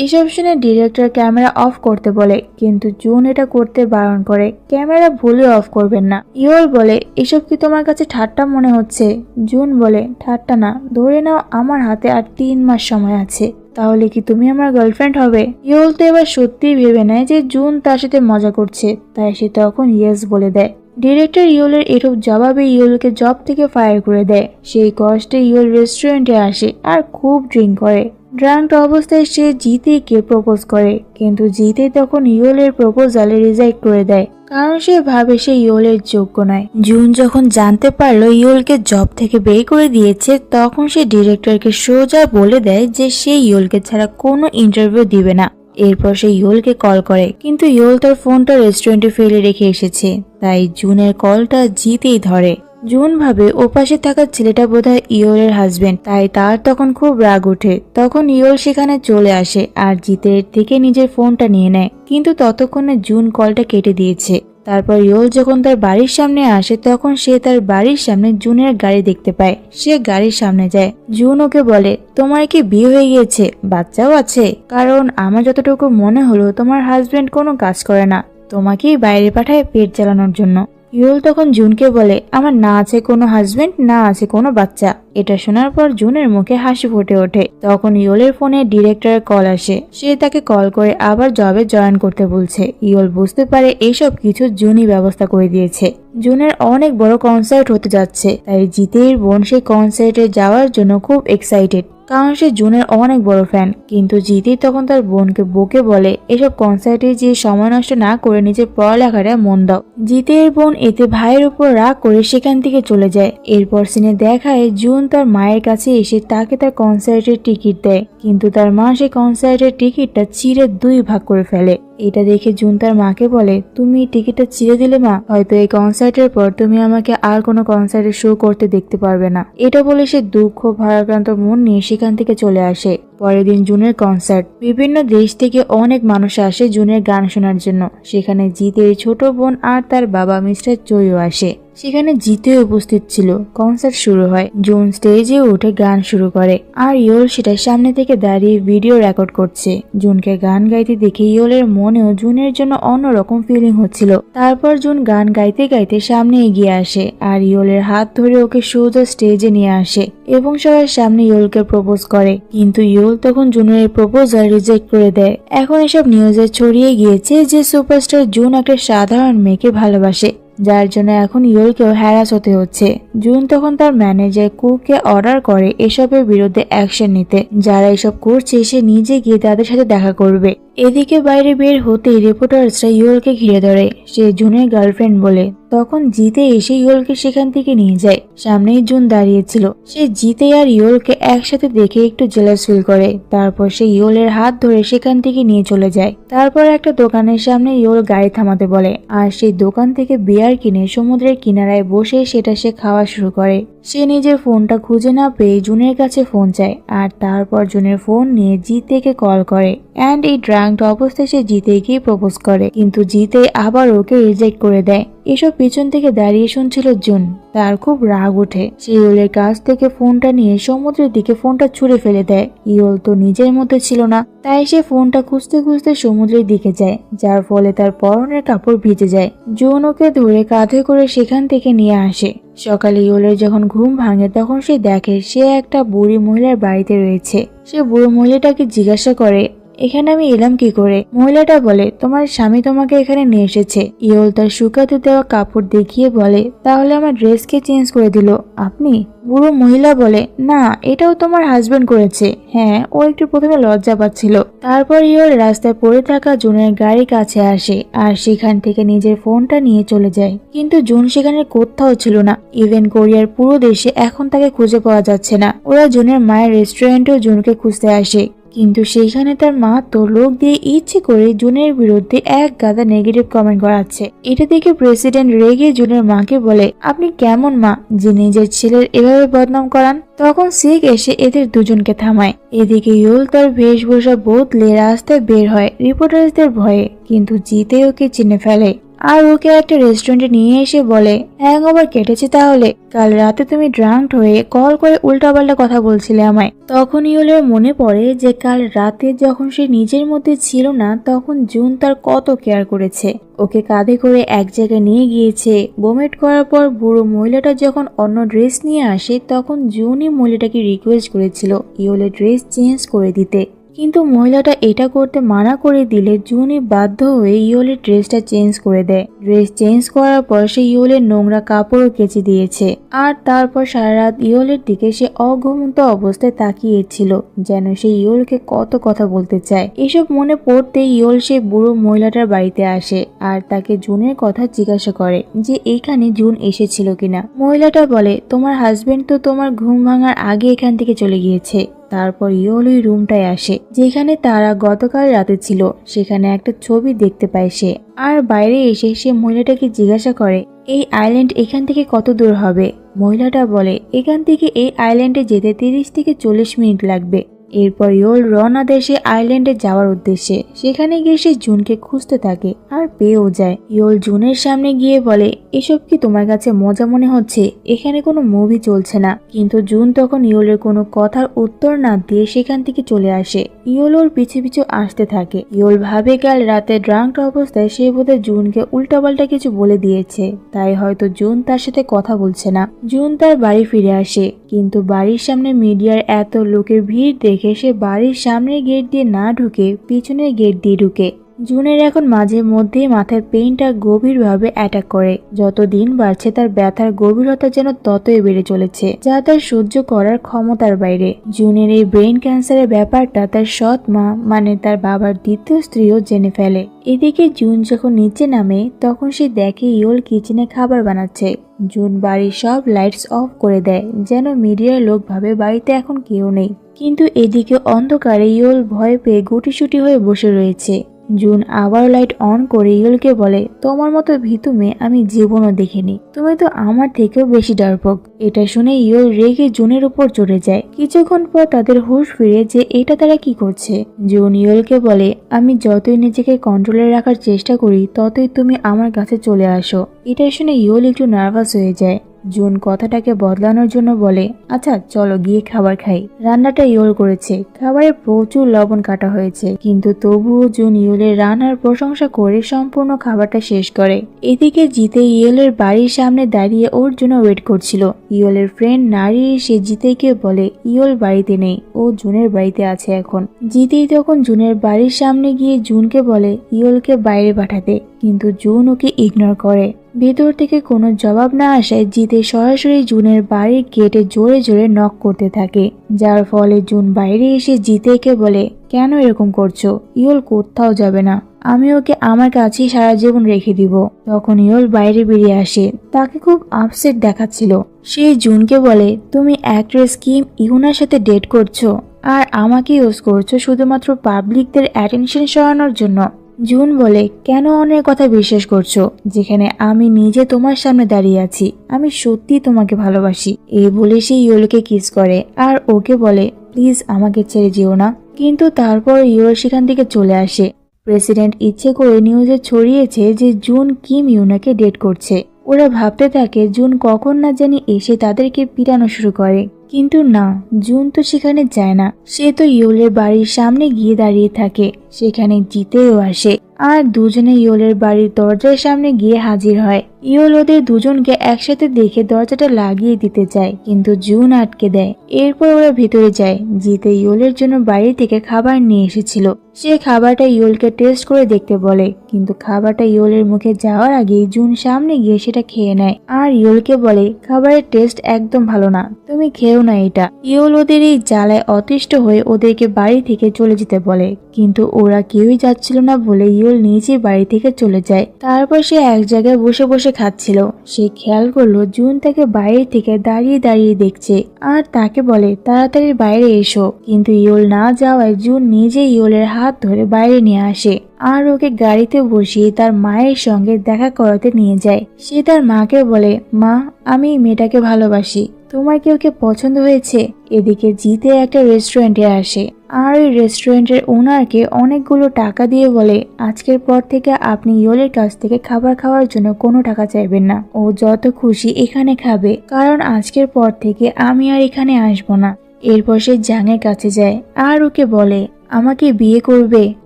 এসব শুনে ডিরেক্টর ক্যামেরা অফ করতে বলে, কিন্তু জুন এটা করতে বারণ করে। ক্যামেরা ভুলে অফ করবেন না। ইয়োল বলে, এসব কি তোমার কাছে ঠাট্টা মনে হচ্ছে? জুন বলে, ঠাট্টা না, ধরে নাও আমার হাতে আর 3 মাস সময় আছে, তাহলে কি তুমি আমার গার্লফ্রেন্ড হবে? ইয়োল তো এবার সত্যিই ভেবে নেয় যে জুন তার সাথে মজা করছে, তাই সে তখন ইয়েস বলে দেয়। ডিরেক্টর ইয়োলের এসব জবাবে ইয়োলকে জব থেকে ফায়ার করে দেয়। সেই কষ্টে ইয়োল রেস্টুরেন্টে আসে আর খুব ড্রিঙ্ক করে। ড্রাঙ্ক অবস্থায় সে জিতেকে প্রপোজ করে, কিন্তু জিতে তখন ইয়োলের প্রপোজালে রিজেক্ট করে দেয়, কারণ সে ভাবে সে ইয়োলের যোগ্য নয়। জুন যখন জানতে পারলো ইয়োলকে জব থেকে বের করে দিয়েছে, তখন সে ডিরেক্টরকে সোজা বলে দেয় যে সে ইয়োলকে ছাড়া কোনো ইন্টারভিউ দিবে না। এরপর সে ইয়োলকে কল করে, কিন্তু ইয়োল তার ফোনটা রেস্টুরেন্টে ফেলে রেখে এসেছে, তাই জুনের কলটা জিতেই ধরে। জুন ভাবে ওপাশে থাকা ছেলেটা বোধহয় ইয়োলের হাজবেন্ড, তাই তার তখন খুব রাগ ওঠে। তখন ইয়োল সেখানে চলে আসে আর জিতের থেকে নিজের ফোনটা নিয়ে নেয়, কিন্তু ততক্ষণে জুন কলটা কেটে দিয়েছে। তারপর ইয়োল যখন তার বাড়ির সামনে আসে, তখন সে তার বাড়ির সামনে জুনের গাড়ি দেখতে পায়। সে গাড়ির সামনে যায়। জুন ওকে বলে, তোমার কি বিয়ে হয়ে গিয়েছে, বাচ্চাও আছে? কারণ আমার যতটুকু মনে হলো তোমার হাজবেন্ড কোনো কাজ করে না, তোমাকেই বাইরে পাঠায় পেট চালানোর জন্য। ইয়োল তখন জুনকে বলে, আমার না আছে কোনো হাজবেন্ড, না আছে কোনো বাচ্চা। এটা শোনার পর জুনের মুখে হাসি ফুটে ওঠে। তখন ইয়োলের ফোনে ডিরেক্টরের কল আসে। সে তাকে কল করে আবার জবে জয়েন করতে বলছে। ইয়োল বুঝতে পারে এইসব কিছু জুনই ব্যবস্থা করে দিয়েছে। জুনের অনেক বড় কনসার্ট হতে যাচ্ছে, তাই জিতের বোন সেই কনসার্টে যাওয়ার জন্য খুব এক্সাইটেড, কারণ সে জুনের অনেক বড় ফ্যান। কিন্তু জিতে তখন তার বোনকে বকে বলে, এসব কনসার্টে যে সময় নষ্ট না করে নিজের পড়ালেখাটা মন দাও। জিতের বোন এতে ভাইয়ের উপর রাগ করে সেখান থেকে চলে যায়। এরপর সিনে দেখায় জুন তার মায়ের কাছে এসে তাকে তার কনসার্টের টিকিট দেয়, কিন্তু তার মা সেই কনসার্টের টিকিটটা চিরে 2 ভাগ করে ফেলে। এটা দেখে জুন তার মাকে বলে, তুমি টিকিটটা চিরে দিলে মা, হয়তো এই কনসার্টের পর তুমি আমাকে আর কোনো কনসার্টে শো করতে দেখতে পারবে না। এটা বলে সে দুঃখ ভারাক্রান্ত মন নিয়ে সেখান থেকে চলে আসে। পরের দিন জুনের কনসার্ট। বিভিন্ন দেশ থেকে অনেক মানুষ আসে জুনের গান শোনার জন্য। সেখানে জিতের ছোট বোন আর তার বাবা মিস্টার চইও আসে। সেখানে জিতে উপস্থিত ছিল। কনসার্ট শুরু হয়। জুন স্টেজে উঠে গান শুরু করে, আর ইয়োল সেটার সামনে থেকে দাঁড়িয়ে ভিডিও রেকর্ড করছে। জুনকে গান গাইতে দেখে ইয়োলের মনেও জুনের জন্য অন্যরকম ফিলিং হচ্ছিল। তারপর জুন গান গাইতে গাইতে সামনে এগিয়ে আসে আর ইয়োলের হাত ধরে ওকে সোজা স্টেজে নিয়ে আসে এবং সবার সামনে ইয়োলকে প্রপোজ করে। কিন্তু ইয়োল তখন জুনের প্রপোজাল রিজেক্ট করে দেয়। এখন এসব নিউজে ছড়িয়ে গিয়েছে যে সুপারস্টার জুন একটা সাধারণ মেয়েকে ভালোবাসে, যার জন্য এখন ইয়োলকেও হ্যারাস হতে হচ্ছে। জুন তখন তার ম্যানেজার কুকে অর্ডার করে এসবের বিরুদ্ধে অ্যাকশন নিতে। যারা এসব করছে সে নিজে গিয়ে তাদের সাথে দেখা করবে। এদিকে বাইরে বের হতেই রিপোর্টার্সরা ইয়োলকে ঘিরে ধরে। সে জুনের গার্লফ্রেন্ড বলে। তখন জিতে এসে ইয়োলকে সেখান থেকে নিয়ে যায়। সামনেই জুন দাঁড়িয়েছিল। সে জিতে আর ইয়োলকে একসাথে দেখে একটু জেলাস ফিল করে। তারপর সে ইয়োলের হাত ধরে সেখান থেকে নিয়ে চলে যায়। তারপর একটা দোকানের সামনে ইয়োল গাড়ি থামাতে বলে, আর সেই দোকান থেকে বিয়ার কিনে সমুদ্রের কিনারায় বসে সেটা সে খাওয়া শুরু করে। সে নিজের ফোনটা খুঁজে না পেয়ে জুনের কাছে ফোন চায়, আর তারপর জুনের ফোন নিয়ে জিতেকে কল করে। অ্যান্ড এই ড্রাঙ্ক অবস্থায় সে জিতেকেই প্রপোজ করে, কিন্তু জিতে আবার ওকে রিজেক্ট করে দেয়। এসব পিছন থেকে দাঁড়িয়ে শুনছিল জুন। তার খুব রাগ ওঠে। সে ইয়োলের কাছ থেকে ফোনটা নিয়ে সমুদ্রের দিকে ফোনটা ছুঁড়ে ফেলে দেয়। ইয়োল তো নিজের মধ্যে ছিল না, তাই সে ফোনটা খুঁজতে খুঁজতে সমুদ্রের দিকে যায়, যার ফলে তার পরনের কাপড় ভিজে যায়। জুন ওকে ধরে কাঁধে করে সেখান থেকে নিয়ে আসে। সকালে ইয়োলের যখন ঘুম ভাঙে তখন সে দেখে সে একটা বুড়ি মহিলার বাড়িতে রয়েছে। সে বুড়ো মহিলাটাকে জিজ্ঞাসা করে, এখানে আমি এলাম কি করে? মহিলাটা বলে, তোমার স্বামী তোমাকে এখানে নিয়ে এসেছে। ইয়োল তার শুকাতে দেওয়া কাপড় দেখিয়ে বলে, তাহলে আমার ড্রেসকে চেঞ্জ করে দিল আপনি? বুড়ো মহিলা বলে, না, এটাও তোমার হাজবেন্ড করেছে। হ্যাঁ, ও একটু প্রথমে লজ্জা পাচ্ছিল। তারপর ইয়োল রাস্তায় পড়ে থাকা জুনের গাড়ির কাছে আসে আর সেখান থেকে নিজের ফোনটা নিয়ে চলে যায়। কিন্তু জুন সেখানে কোথাও ছিল না। ইভেন কোরিয়ার পুরো দেশে এখন তাকে খুঁজে পাওয়া যাচ্ছে না। ওরা জুনের মায়ের রেস্টুরেন্টেও জুনকে খুঁজতে আসে, কিন্তু সেখানে তার মা তো লোক দিয়ে ইচ্ছে করে জুনের বিরুদ্ধে এক গাদা নেগেটিভ কমেন্ট করাচ্ছে। এটা দেখে প্রেসিডেন্ট রেগে জুনের মাকে বলে, আপনি কেমন মা যে নিজের ছেলের এভাবে বদনাম করান? তখন সিক এসে এদের দুজনকে থামায়। এদিকে ইউল তার বেশভূষা বদলে রাস্তায় বের হয় রিপোর্টারদের ভয়ে, কিন্তু জিতে ওকে চিনে ফেলে আর ওকে একটা রেস্টুরেন্টে নিয়ে এসে বলে, হ্যাংওভার কেটেছে তাহলে? কাল রাতে তুমি ড্রাঙ্কড হয়ে কল করে উল্টাপাল্টা কথা বলছিলে আমায়। তখন ইউলের মনে পড়ে যে কাল রাতে যখন সে নিজের মধ্যে ছিল না তখন জুন তার কত কেয়ার করেছে, ওকে কাঁধে করে এক জায়গায় নিয়ে গিয়েছে। বোমেট করার পর বুড়ো মহিলাটা যখন অন্য ড্রেস নিয়ে আসে তখন জুনই মহিলাটাকে রিকোয়েস্ট করেছিল ইউলের ড্রেস চেঞ্জ করে দিতে, কিন্তু মহিলাটা এটা করতে মানা করে দিলে জুনি বাধ্য হয়ে ইয়োলের ড্রেসটা চেঞ্জ করে দেয়। ড্রেস চেঞ্জ করার পর সে ইয়োলের নোংরা কাপড়ও কেচে দিয়েছে আর তারপর সারা রাত ইয়োলের দিকে সে অঘুমন্ত অবস্থায় তাকিয়েছিল, যেন সে ইয়োলকে কত কথা বলতে চায়। এসব মনে পড়তে ইয়োল সে বুড়ো মহিলাটার বাড়িতে আসে আর তাকে জুনের কথা জিজ্ঞাসা করে যে এখানে জুন এসেছিল কিনা। মহিলাটা বলে, তোমার হাজবেন্ড তো তোমার ঘুম ভাঙার আগে এখান থেকে চলে গিয়েছে। তারপর ইয়োল ওই রুমটায় আসে যেখানে তারা গতকাল রাতে ছিল। সেখানে একটা ছবি দেখতে পায় সে, আর বাইরে এসে সে মহিলাটাকে জিজ্ঞাসা করে, এই আইল্যান্ড এখান থেকে কত দূর হবে? মহিলাটা বলে, এখান থেকে এই আইল্যান্ডে যেতে 30 থেকে 40 মিনিট লাগবে। এরপর ইয়োল রওনা দেয় সে আইল্যান্ডে যাওয়ার উদ্দেশ্যে। সেখানে গিয়ে সে জুনকে খুঁজতে থাকে আর পেয়েও যায়। ইয়োল জুনের সামনে গিয়ে বলে, এসব কি তোমার কাছে মজা মনে হচ্ছে? এখানে কোনো মুভি চলছে না। কিন্তু জুন তখন ইয়োলের কোনো কথার উত্তর না দিয়ে সেখান থেকে চলে আসে। ইয়োল ওর পিছু পিছু আসতে থাকে। ইয়োল ভাবে কাল রাতে ড্রাঙ্ক অবস্থায় সে বোধহয় জুনকে উল্টাপাল্টা কিছু বলে দিয়েছে, তাই হয়তো জুন তার সাথে কথা বলছে না। জুন তার বাড়ি ফিরে আসে, কিন্তু বাড়ির সামনে মিডিয়ার এত লোকের ভিড় দেখে সে বাড়ির সামনের গেট দিয়ে না ঢুকে পিছনের গেট দিয়ে ঢুকে। জুনের এখন মাঝে মধ্যেই মাথায় পেইনটা গভীরভাবে অ্যাটাক করে। যত দিন বাড়ছে তার ব্যথার গভীরতা যেন ততই বেড়ে চলেছে, যা তার সহ্য করার ক্ষমতার বাইরে। জুনের এই ব্রেন ক্যান্সারের ব্যাপারটা তার সৎ মা মানে তার বাবার দ্বিতীয় স্ত্রীও জেনে ফেলে। এদিকে জুন যখন নিচে নামে তখন সে দেখে ইয়োল কিচেনে খাবার বানাচ্ছে। জুন বাড়ির সব লাইটস অফ করে দেয় যেন মিডিয়ার লোক ভাবে বাড়িতে এখন কেউ নেই। কিন্তু এদিকে অন্ধকারে ইয়োল ভয় পেয়ে গুটিসুটি হয়ে বসে রয়েছে। জুন আবার লাইট অন করে ইয়োলকে বলে, তোমার মতো ভীতু মেয়ে আমি জীবনও দেখিনি, তুমি তো আমার থেকেও বেশি ডারপোক। এটা শুনে ইয়োল রেগে জুনের উপর চড়ে যায়। কিছুক্ষণ পর তাদের হুঁশ ফিরে যে এটা তারা কি করছে। জুন ইয়োলকে বলে, আমি যতই নিজেকে কন্ট্রোলে রাখার চেষ্টা করি ততই তুমি আমার কাছে চলে আসো। এটা শুনে ইয়োল একটু নার্ভাস হয়ে যায়। জুন কথাটাকে বদলানোর জন্য বলে, আচ্ছা চলো গিয়ে খাবার খাই। রান্নাটা ইয়োল করেছে, খাবারে প্রচুর লবণ কাটা হয়েছে, কিন্তু তবুও জুন ইয়োলের রান্নার প্রশংসা করে সম্পূর্ণ খাবারটা শেষ করে। এদিকে জিতে ইয়োলের বাড়ির সামনে দাঁড়িয়ে ওর জন্য ওয়েট করছিল। ইয়োলের ফ্রেন্ড নারী এসে জিতেকে বলে ইয়োল বাড়িতে নেই, ও জুনের বাড়িতে আছে এখন। জিতেই তখন জুনের বাড়ির সামনে গিয়ে জুনকে বলে ইয়োলকে বাইরে পাঠাতে, কিন্তু জুন ওকে ইগনোর করে। ভেতর থেকে কোনো জবাব না আসায় জিতে সরাসরি জুনের বাড়ির গেটে জোরে জোরে নক করতে থাকে, যার ফলে জুন বাইরে এসে জিতেকে বলে, কেন এরকম করছো? ইয়োল কোথাও যাবে না, আমি ওকে আমার কাছেই সারা জীবন রেখে দিব। তখন ইয়োল বাইরে বেরিয়ে আসে, তাকে খুব আপসেট দেখাচ্ছিল। সে জুনকে বলে, তুমি অ্যাক্ট্রেস কিম ইউনার সাথে ডেট করছো আর আমাকে ইউজ করছো শুধুমাত্র পাবলিকদের অ্যাটেনশন সরানোর জন্য। জুন বলে, কেন অন্যের কথা বিশ্বাস করছো যেখানে আমি নিজে তোমার সামনে দাঁড়িয়ে আছি? আমি সত্যি তোমাকে ভালোবাসি। এই বলে সে ইয়োলকে কিস করে আর ওকে বলে, প্লিজ আমাকে ছেড়ে যেও না। কিন্তু তারপর ইয়োল সেখান থেকে চলে আসে। প্রেসিডেন্ট ইচ্ছে করে নিউজে ছড়িয়েছে যে জুন কিম ইউনাকে ডেট করছে। ওরা ভাবতে থাকে জুন কখন না জানি এসে তাদেরকে পিটানো শুরু করে, কিন্তু না, জুন তো সেখানে যায় না। সে তো ইয়োলের বাড়ির সামনে গিয়ে দাঁড়িয়ে থাকে। সেখানে জিতেও আসে আর দুজনে ইয়োলের বাড়ির দরজার সামনে গিয়ে হাজির হয়। ইয়োল ওদের দুজনকে একসাথে দেখে দরজাটা লাগিয়ে দিতে চায়, কিন্তু জুন আটকে দেয়। এরপর ওরা ভেতরে যায়। জিতে ইয়োলের জন্য বাড়ি থেকে খাবার নিয়ে এসেছিল। সে খাবারটা ইয়োলকে টেস্ট করে দেখতে বলে, কিন্তু খাবারটা ইয়োলের মুখে যাওয়ার আগে জুন সামনে গিয়ে সেটা খেয়ে নেয় আর ইয়োলকে বলে, খাবারের টেস্ট একদম ভালো না, তুমি খেও না এটা। ইয়োল ওদের এই জ্বালায় অতিষ্ঠ হয়ে ওদেরকে বাড়ি থেকে চলে যেতে বলে, কিন্তু ওরা কেউই যাচ্ছিল না বলে ইয়োল নিজে বাড়ি থেকে চলে যায়। তারপর সে এক জায়গায় বসে বসে বসে খাচ্ছিল। সে খেয়াল করলো জুন তাকে বাইরে থেকে দাঁড়িয়ে দাঁড়িয়ে দেখছে আর তাকে বলে তাড়াতাড়ি বাইরে এসো, কিন্তু ইয়োল না যাওয়ায় জুন নিজে ইয়োলের হাত ধরে বাইরে নিয়ে আসে আর ওকে গাড়িতে বসিয়ে তার মায়ের সঙ্গে দেখা করাতে নিয়ে যায়। সে তার মাকে বলে, মা, আমি এই মেয়েটাকে ভালোবাসি, তোমার কি ওকে পছন্দ হয়েছে? এদিকে জিতে একটা রেস্টুরেন্টে আসে আর ওই রেস্টুরেন্টের ওনারকে অনেকগুলো টাকা দিয়ে বলে, আজকের পর থেকে আপনি ইয়োলের কাছ থেকে খাবার খাওয়ার জন্য কোনো টাকা চাইবেন না, ও যত খুশি এখানে খাবে, কারণ আজকের পর থেকে আমি আর এখানে আসবো না। এরপর সে জাংয়ের কাছে যায় আর ওকে বলে, আমাকে বিয়ে করবে।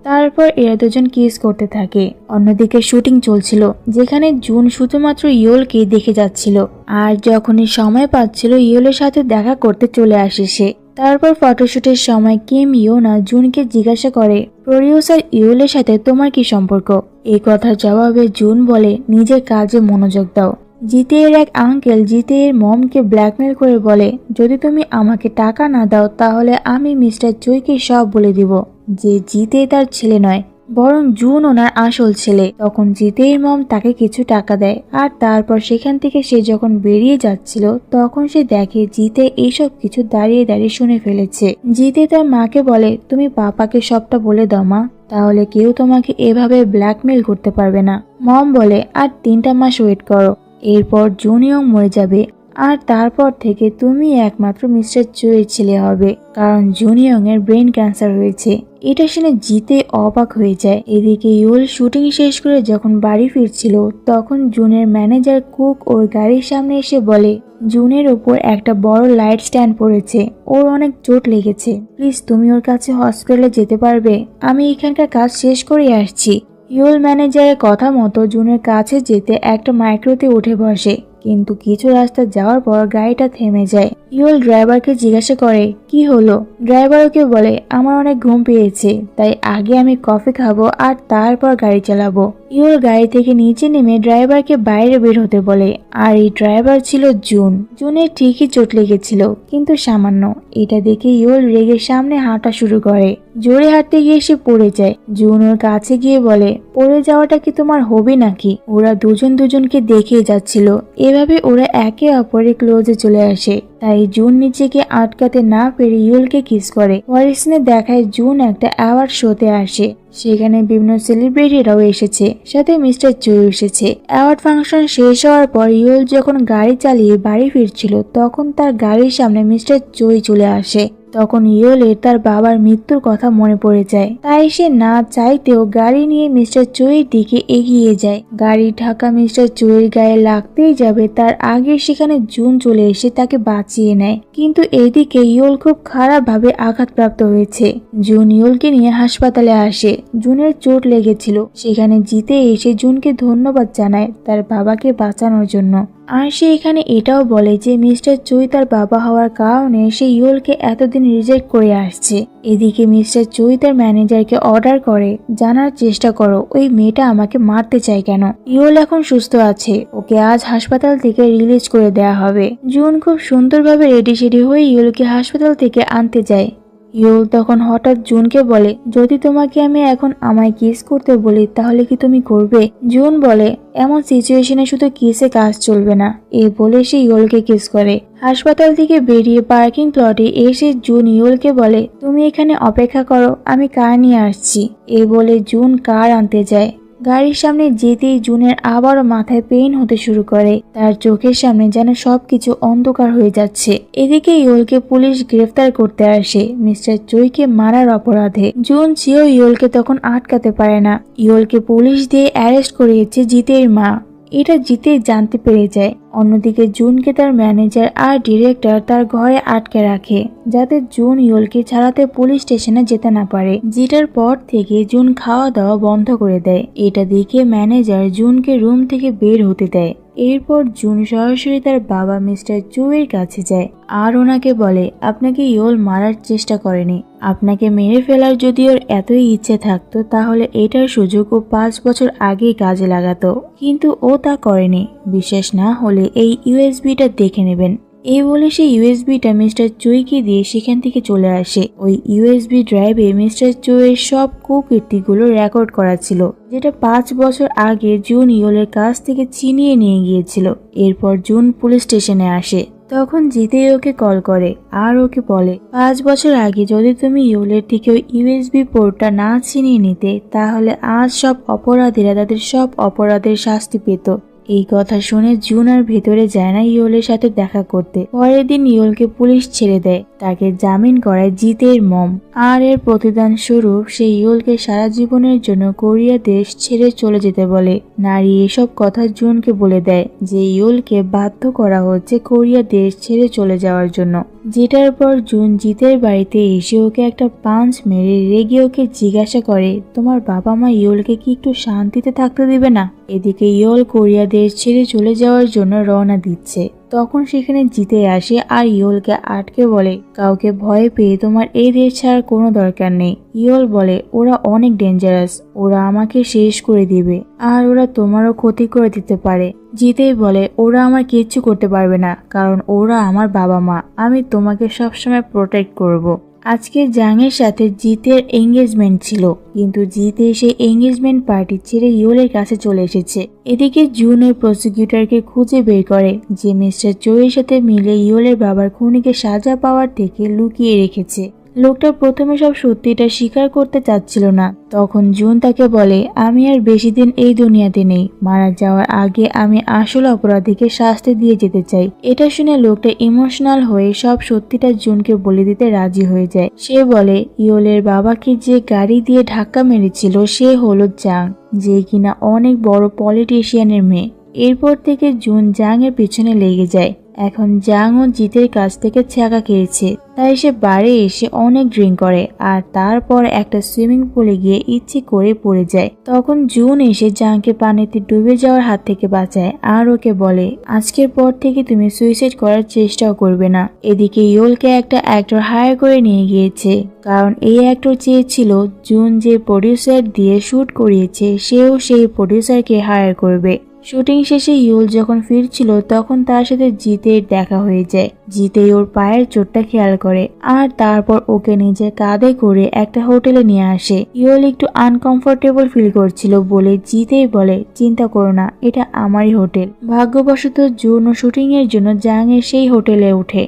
তারপর এরা দুজন কিস করতে থাকে। অন্যদিকে শুটিং চলছিল, যেখানে জুন শুধুমাত্র ইয়োলকে দেখে যাচ্ছিল আর যখনই সময় পাচ্ছিল ইয়োলের সাথে দেখা করতে চলে আসে সে। তারপর ফটোশুটের সময় কিম ইয়োনা জুনকে জিজ্ঞাসা করে, প্রডিউসার ইয়োলের সাথে তোমার কি সম্পর্ক? এই কথার জবাবে জুন বলে, নিজের কাজে মনোযোগ দাও। জিতের এক আঙ্কেল জিতের মমকে ব্ল্যাকমেল করে বলে, যদি তুমি আমাকে টাকা না দাও তাহলে আমি মিস্টার চুইকে সব বলে দিব যে জিতে তার ছেলে নয়, বরং জুন ওনার আসল ছেলে। তখন জিতের মম তাকে কিছু টাকা দেয় আর তারপর সেখান থেকে সে যখন বেরিয়ে যাচ্ছিল তখন সে দেখে জিতে এইসব কিছু দাঁড়িয়ে দাঁড়িয়ে শুনে ফেলেছে। জিতে তার মাকে বলে, তুমি পাপাকে সবটা বলে দাও মা, তাহলে কেউ তোমাকে এভাবে ব্ল্যাকমেল করতে পারবে না। মম বলে, আর 3টা মাস ওয়েট করো, এরপর জুনিয়ং মরে যাবে আর তারপর থেকে তুমি একমাত্র মিস্টার চুয়ের ছেলে হবে, কারণ জুনিয়ং এর ব্রেন ক্যান্সার হয়েছে। এটা শুনে জিতে অবাক হয়ে যায়। এদিকে ইয়োল শুটিং শেষ করে যখন বাড়ি ফিরছিল তখন জুনের ম্যানেজার কুক ওর গাড়ির সামনে এসে বলে, জুনের উপর একটা বড় লাইট স্ট্যান্ড পড়েছে, ওর অনেক চোট লেগেছে, প্লিজ তুমি ওর কাছে হসপিটালে যেতে পারবে? আমি এখানকার কাজ শেষ করে আসছি। ইয়োল ম্যানেজারের কথা মতো জুনের কাছে যেতে একটা মাইক্রোতে উঠে বসে, কিন্তু কিছু রাস্তা যাওয়ার পর গাড়িটা থেমে যায়। ইয়োল ড্রাইভারকে জিজ্ঞাসা করে, কি হলো? ড্রাইভার ওকে বলে, আমার অনেক ঘুম পেয়েছে, তাই আগে আমি কফি খাবো আর তারপর গাড়ি চালাবো। ইয়োল গাড়ি থেকে নিচে নেমে ড্রাইভারকে বাইরে বের হতে বলে, আর এই ড্রাইভার ছিল জুন। জুনের ঠিকই চোট লেগেছিল, কিন্তু সামান্য। এটা দেখে ইয়োল রেগে সামনে হাঁটা শুরু করে। জোরে হাঁটতে গিয়ে সে পড়ে যায়। জুন ওর কাছে গিয়ে বলে, পড়ে যাওয়াটা কি তোমার হবি নাকি? ওরা দুজন দুজনকে দেখে যাচ্ছিল। এভাবে ওরা একে অপরের ক্লোজে চলে আসে। তাই জুন নিজেকে আটকাতে না পেরে ইয়োলকে কিস করে। পরের সিনে দেখায় জুন একটা অ্যাওয়ার্ড শোতে আসে, সেখানে বিভিন্ন সেলিব্রিটিরাও এসেছে, সাথে মিস্টার চুই এসেছে। অ্যাওয়ার্ড ফাংশন শেষ হওয়ার পর ইয়োল যখন গাড়ি চালিয়ে বাড়ি ফিরছিল তখন তার গাড়ির সামনে মিস্টার চুই চলে আসে। তখন ইয়োলের তার বাবার মৃত্যুর কথা মনে পড়ে যায়, তাই সে না চাইতেও গাড়ি নিয়ে মিস্টার চুইয়ের দিকে এগিয়ে যায়। গাড়ি ঢাকা মিস্টার চুইয়ের গায়ে লাগতেই যাবে তার আগে সেখানে জুন চলে এসে তাকে বাঁচিয়ে নেয়। কিন্তু এদিকে ইয়োল খুব খারাপ ভাবে আঘাতপ্রাপ্ত হয়েছে। জুন ইয়োলকে নিয়ে হাসপাতালে আসে। জুনের চোট লেগেছিল, সেখানে জিতে এসে জুনকে ধন্যবাদ জানায় তার বাবাকে বাঁচানোর জন্য। আর সে এখানে এটাও বলে যে মিস্টার চুই তার বাবা হওয়ার কারণে সে ইয়োলকে এতদিন রিজেক্ট করে আসছে। এদিকে মিস্টার চুই তার ম্যানেজারকে অর্ডার করে, জানার চেষ্টা করো ওই মেয়েটা আমাকে মারতে চায় কেন। ইয়োল এখন সুস্থ আছে, ওকে আজ হাসপাতাল থেকে রিলিজ করে দেয়া হবে। জুন খুব সুন্দরভাবে রেডি সেডি হয়ে ইয়োলকে হাসপাতাল থেকে আনতে যায়। ইয়োল তখন হঠাৎ জুনকে বলে, যদি তোমাকে আমি এখন আমায় কিস করতে বলি তাহলে কি তুমি করবে? জুন বলে, এমন সিচুয়েশনে শুধু কিসে কাজ চলবে না। এই বলে সে ইয়োলকে কিস করে। হাসপাতাল থেকে বেরিয়ে পার্কিং প্লটে এসে জুন ইয়োলকে বলে, তুমি এখানে অপেক্ষা করো, আমি কার নিয়ে আসছি। এই বলে জুন কার আনতে যায়। গাড়ির সামনে যেতেই জুনের আবারও মাথায় পেইন হতে শুরু করে। তার চোখের সামনে যেন সবকিছু অন্ধকার হয়ে যাচ্ছে। এদিকে ইয়োলকে পুলিশ গ্রেফতার করতে আসে মিস্টার চুইকে মারার অপরাধে। জুন চেয়েও ইয়োলকে তখন আটকাতে পারে না। ইয়োলকে পুলিশ দিয়ে অ্যারেস্ট করিয়েছে জিতের মা। এটা জিতে জানতে পেরে যায়। অন্যদিকে জুনকে তার ম্যানেজার আর ডিরেক্টর তার ঘরে আটকে রাখে, যাতে জুন ইয়োলকে ছাড়াতে পুলিশ স্টেশনে যেতে না পারে। যেটার পর থেকে জুন খাওয়া দাওয়া বন্ধ করে দেয়। এটা দেখে ম্যানেজার জুনকে রুম থেকে বের হতে দেয়। এরপর জুন সরাসরি তার বাবা মিস্টার চুয়ের কাছে যায় আর ওনাকে বলে, আপনাকে ইয়োল মারার চেষ্টা করেনি, আপনাকে মেরে ফেলার যদি ওর এতই ইচ্ছে থাকতো তাহলে এটার সুযোগ ও 5 বছর আগেই কাজে লাগাতো, কিন্তু ও তা করেনি। বিশ্বাস না হলে এই ইউএসবিটা দেখে নেবেন। এই বলে সে ইউএসবিটা মিস্টার চুইকে দিয়ে সেখান থেকে চলে আসে। ওই ইউএসবি ড্রাইভে মিস্টার চুইয়ের সব কুকীর্তিগুলো রেকর্ড করা ছিল, যেটা 5 বছর আগে জুন ইয়োলের কাছ থেকে ছিনিয়ে নিয়ে গিয়েছিল। এরপর জুন পুলিশ স্টেশনে আসে। তখন জিতেই ওকে কল করে আর ওকে বলে 5 বছর আগে যদি তুমি ইয়োলের থেকে ওই ইউএসবি পোর্টটা না ছিনিয়ে নিতে, তাহলে আজ সব অপরাধীরা তাদের সব অপরাধের শাস্তি পেত। এই কথা শুনে জুন আর ভেতরে যায় না ইয়োলের সাথে দেখা করতে। পরের দিন ইয়োলকে পুলিশ ছেড়ে দেয়, তাকে জামিন করায় জিতের মম। আর এর প্রতিদান স্বরূপ সে ইয়োলকে সারা জীবনের জন্য কোরিয়া দেশ ছেড়ে চলে যেতে বলে। নারী এসব কথা জুনকে বলে দেয় যে ইয়োলকে বাধ্য করা হচ্ছে কোরিয়া দেশ ছেড়ে চলে যাওয়ার জন্য। যেটার পর জুন জিতের বাড়িতে এসে ওকে একটা পাঞ্চ মেরে রেগে ওকে জিজ্ঞাসা করে, তোমার বাবা মা ইয়োলকে কি একটু শান্তিতে থাকতে দিবে না? এদিকে ইয়োল কোরিয়া দেশ ছেড়ে চলে যাওয়ার জন্য রওনা দিচ্ছে। তখন সেখানে জিতে আসে আর ইয়োলকে আটকে বলে, কাউকে ভয় পেয়ে তোমার এই দেশ ছাড়ার কোনো দরকার নেই। ইয়োল বলে, ওরা অনেক ডেঞ্জারাস, ওরা আমাকে শেষ করে দিবে আর ওরা তোমারও ক্ষতি করে দিতে পারে। জিতেই বলে, ওরা আমার কিচ্ছু করতে পারবে না, কারণ ওরা আমার বাবা মা, আমি তোমাকে সবসময় প্রোটেক্ট করব। আজকে জাংয়ের সাথে জিতের এঙ্গেজমেন্ট ছিল, কিন্তু জিতে সেই এঙ্গেজমেন্ট পার্টি ছেড়ে ইয়োলের কাছে চলে এসেছে। এদিকে জুন ওই প্রসিকিউটরকে খুঁজে বের করে যে মিস্টার চোয়ের সাথে মিলে ইয়োলের বাবার খুনিকে সাজা পাওয়ার থেকে লুকিয়ে রেখেছে। লোকটা প্রথমে সব সত্যিটা স্বীকার করতে চাচ্ছিল না। তখন জুন তাকে বলে, আমি আর বেশি দিন এই দুনিয়াতে নেই, মারা যাওয়ার আগে আমি আসল অপরাধীকে শাস্তি দিয়ে যেতে চাই। এটা শুনে লোকটা ইমোশনাল হয়ে সব সত্যিটা জুনকে বলে দিতে রাজি হয়ে যায়। সে বলে, ইয়োলের বাবাকে যে গাড়ি দিয়ে ধাক্কা মেরেছিল সে হলো জাং, যে কিনা অনেক বড় পলিটিশিয়ানের মেয়ে। এরপর থেকে জুন জাং এর পিছনে লেগে যায়। এখন জাং ও জিতের কাছ থেকে ছ্যাঁকা খেয়েছে, তাই সে বাড়ি এসে অনেক ড্রিঙ্ক করে আর তারপর একটা সুইমিং পুলে গিয়ে ইচ্ছে করে পড়ে যায়। তখন জুন এসে জাংকে পানিতে ডুবে যাওয়ার হাত থেকে বাঁচায় আর ওকে বলে, আজকের পর থেকে তুমি সুইসাইড করার চেষ্টাও করবে না। এদিকে ইয়োলকে একটা অ্যাক্টর হায়ার করে নিয়ে গিয়েছে, কারণ এই অ্যাক্টর চেয়েছিল জুন যে প্রডিউসার দিয়ে শুট করিয়েছে সেও সেই প্রডিউসারকে হায়ার করবে। শুটিং শেষে ইয়োল যখন ফিরছিল তখন তার সাথে জিতের দেখা হয়ে যায়। জিতে ওর পায়ের চোটটা খেয়াল করে আর তারপর ওকে নিজের কাঁধে করে একটা হোটেলে নিয়ে আসে। ইয়োল একটু আনকমফোর্টেবল ফিল করছিল বলে জিতেই বলে, চিন্তা করো না, এটা আমারই হোটেল। ভাগ্যবশত জুন ও শুটিং এর জন্য জাং এর সেই হোটেলে ওঠে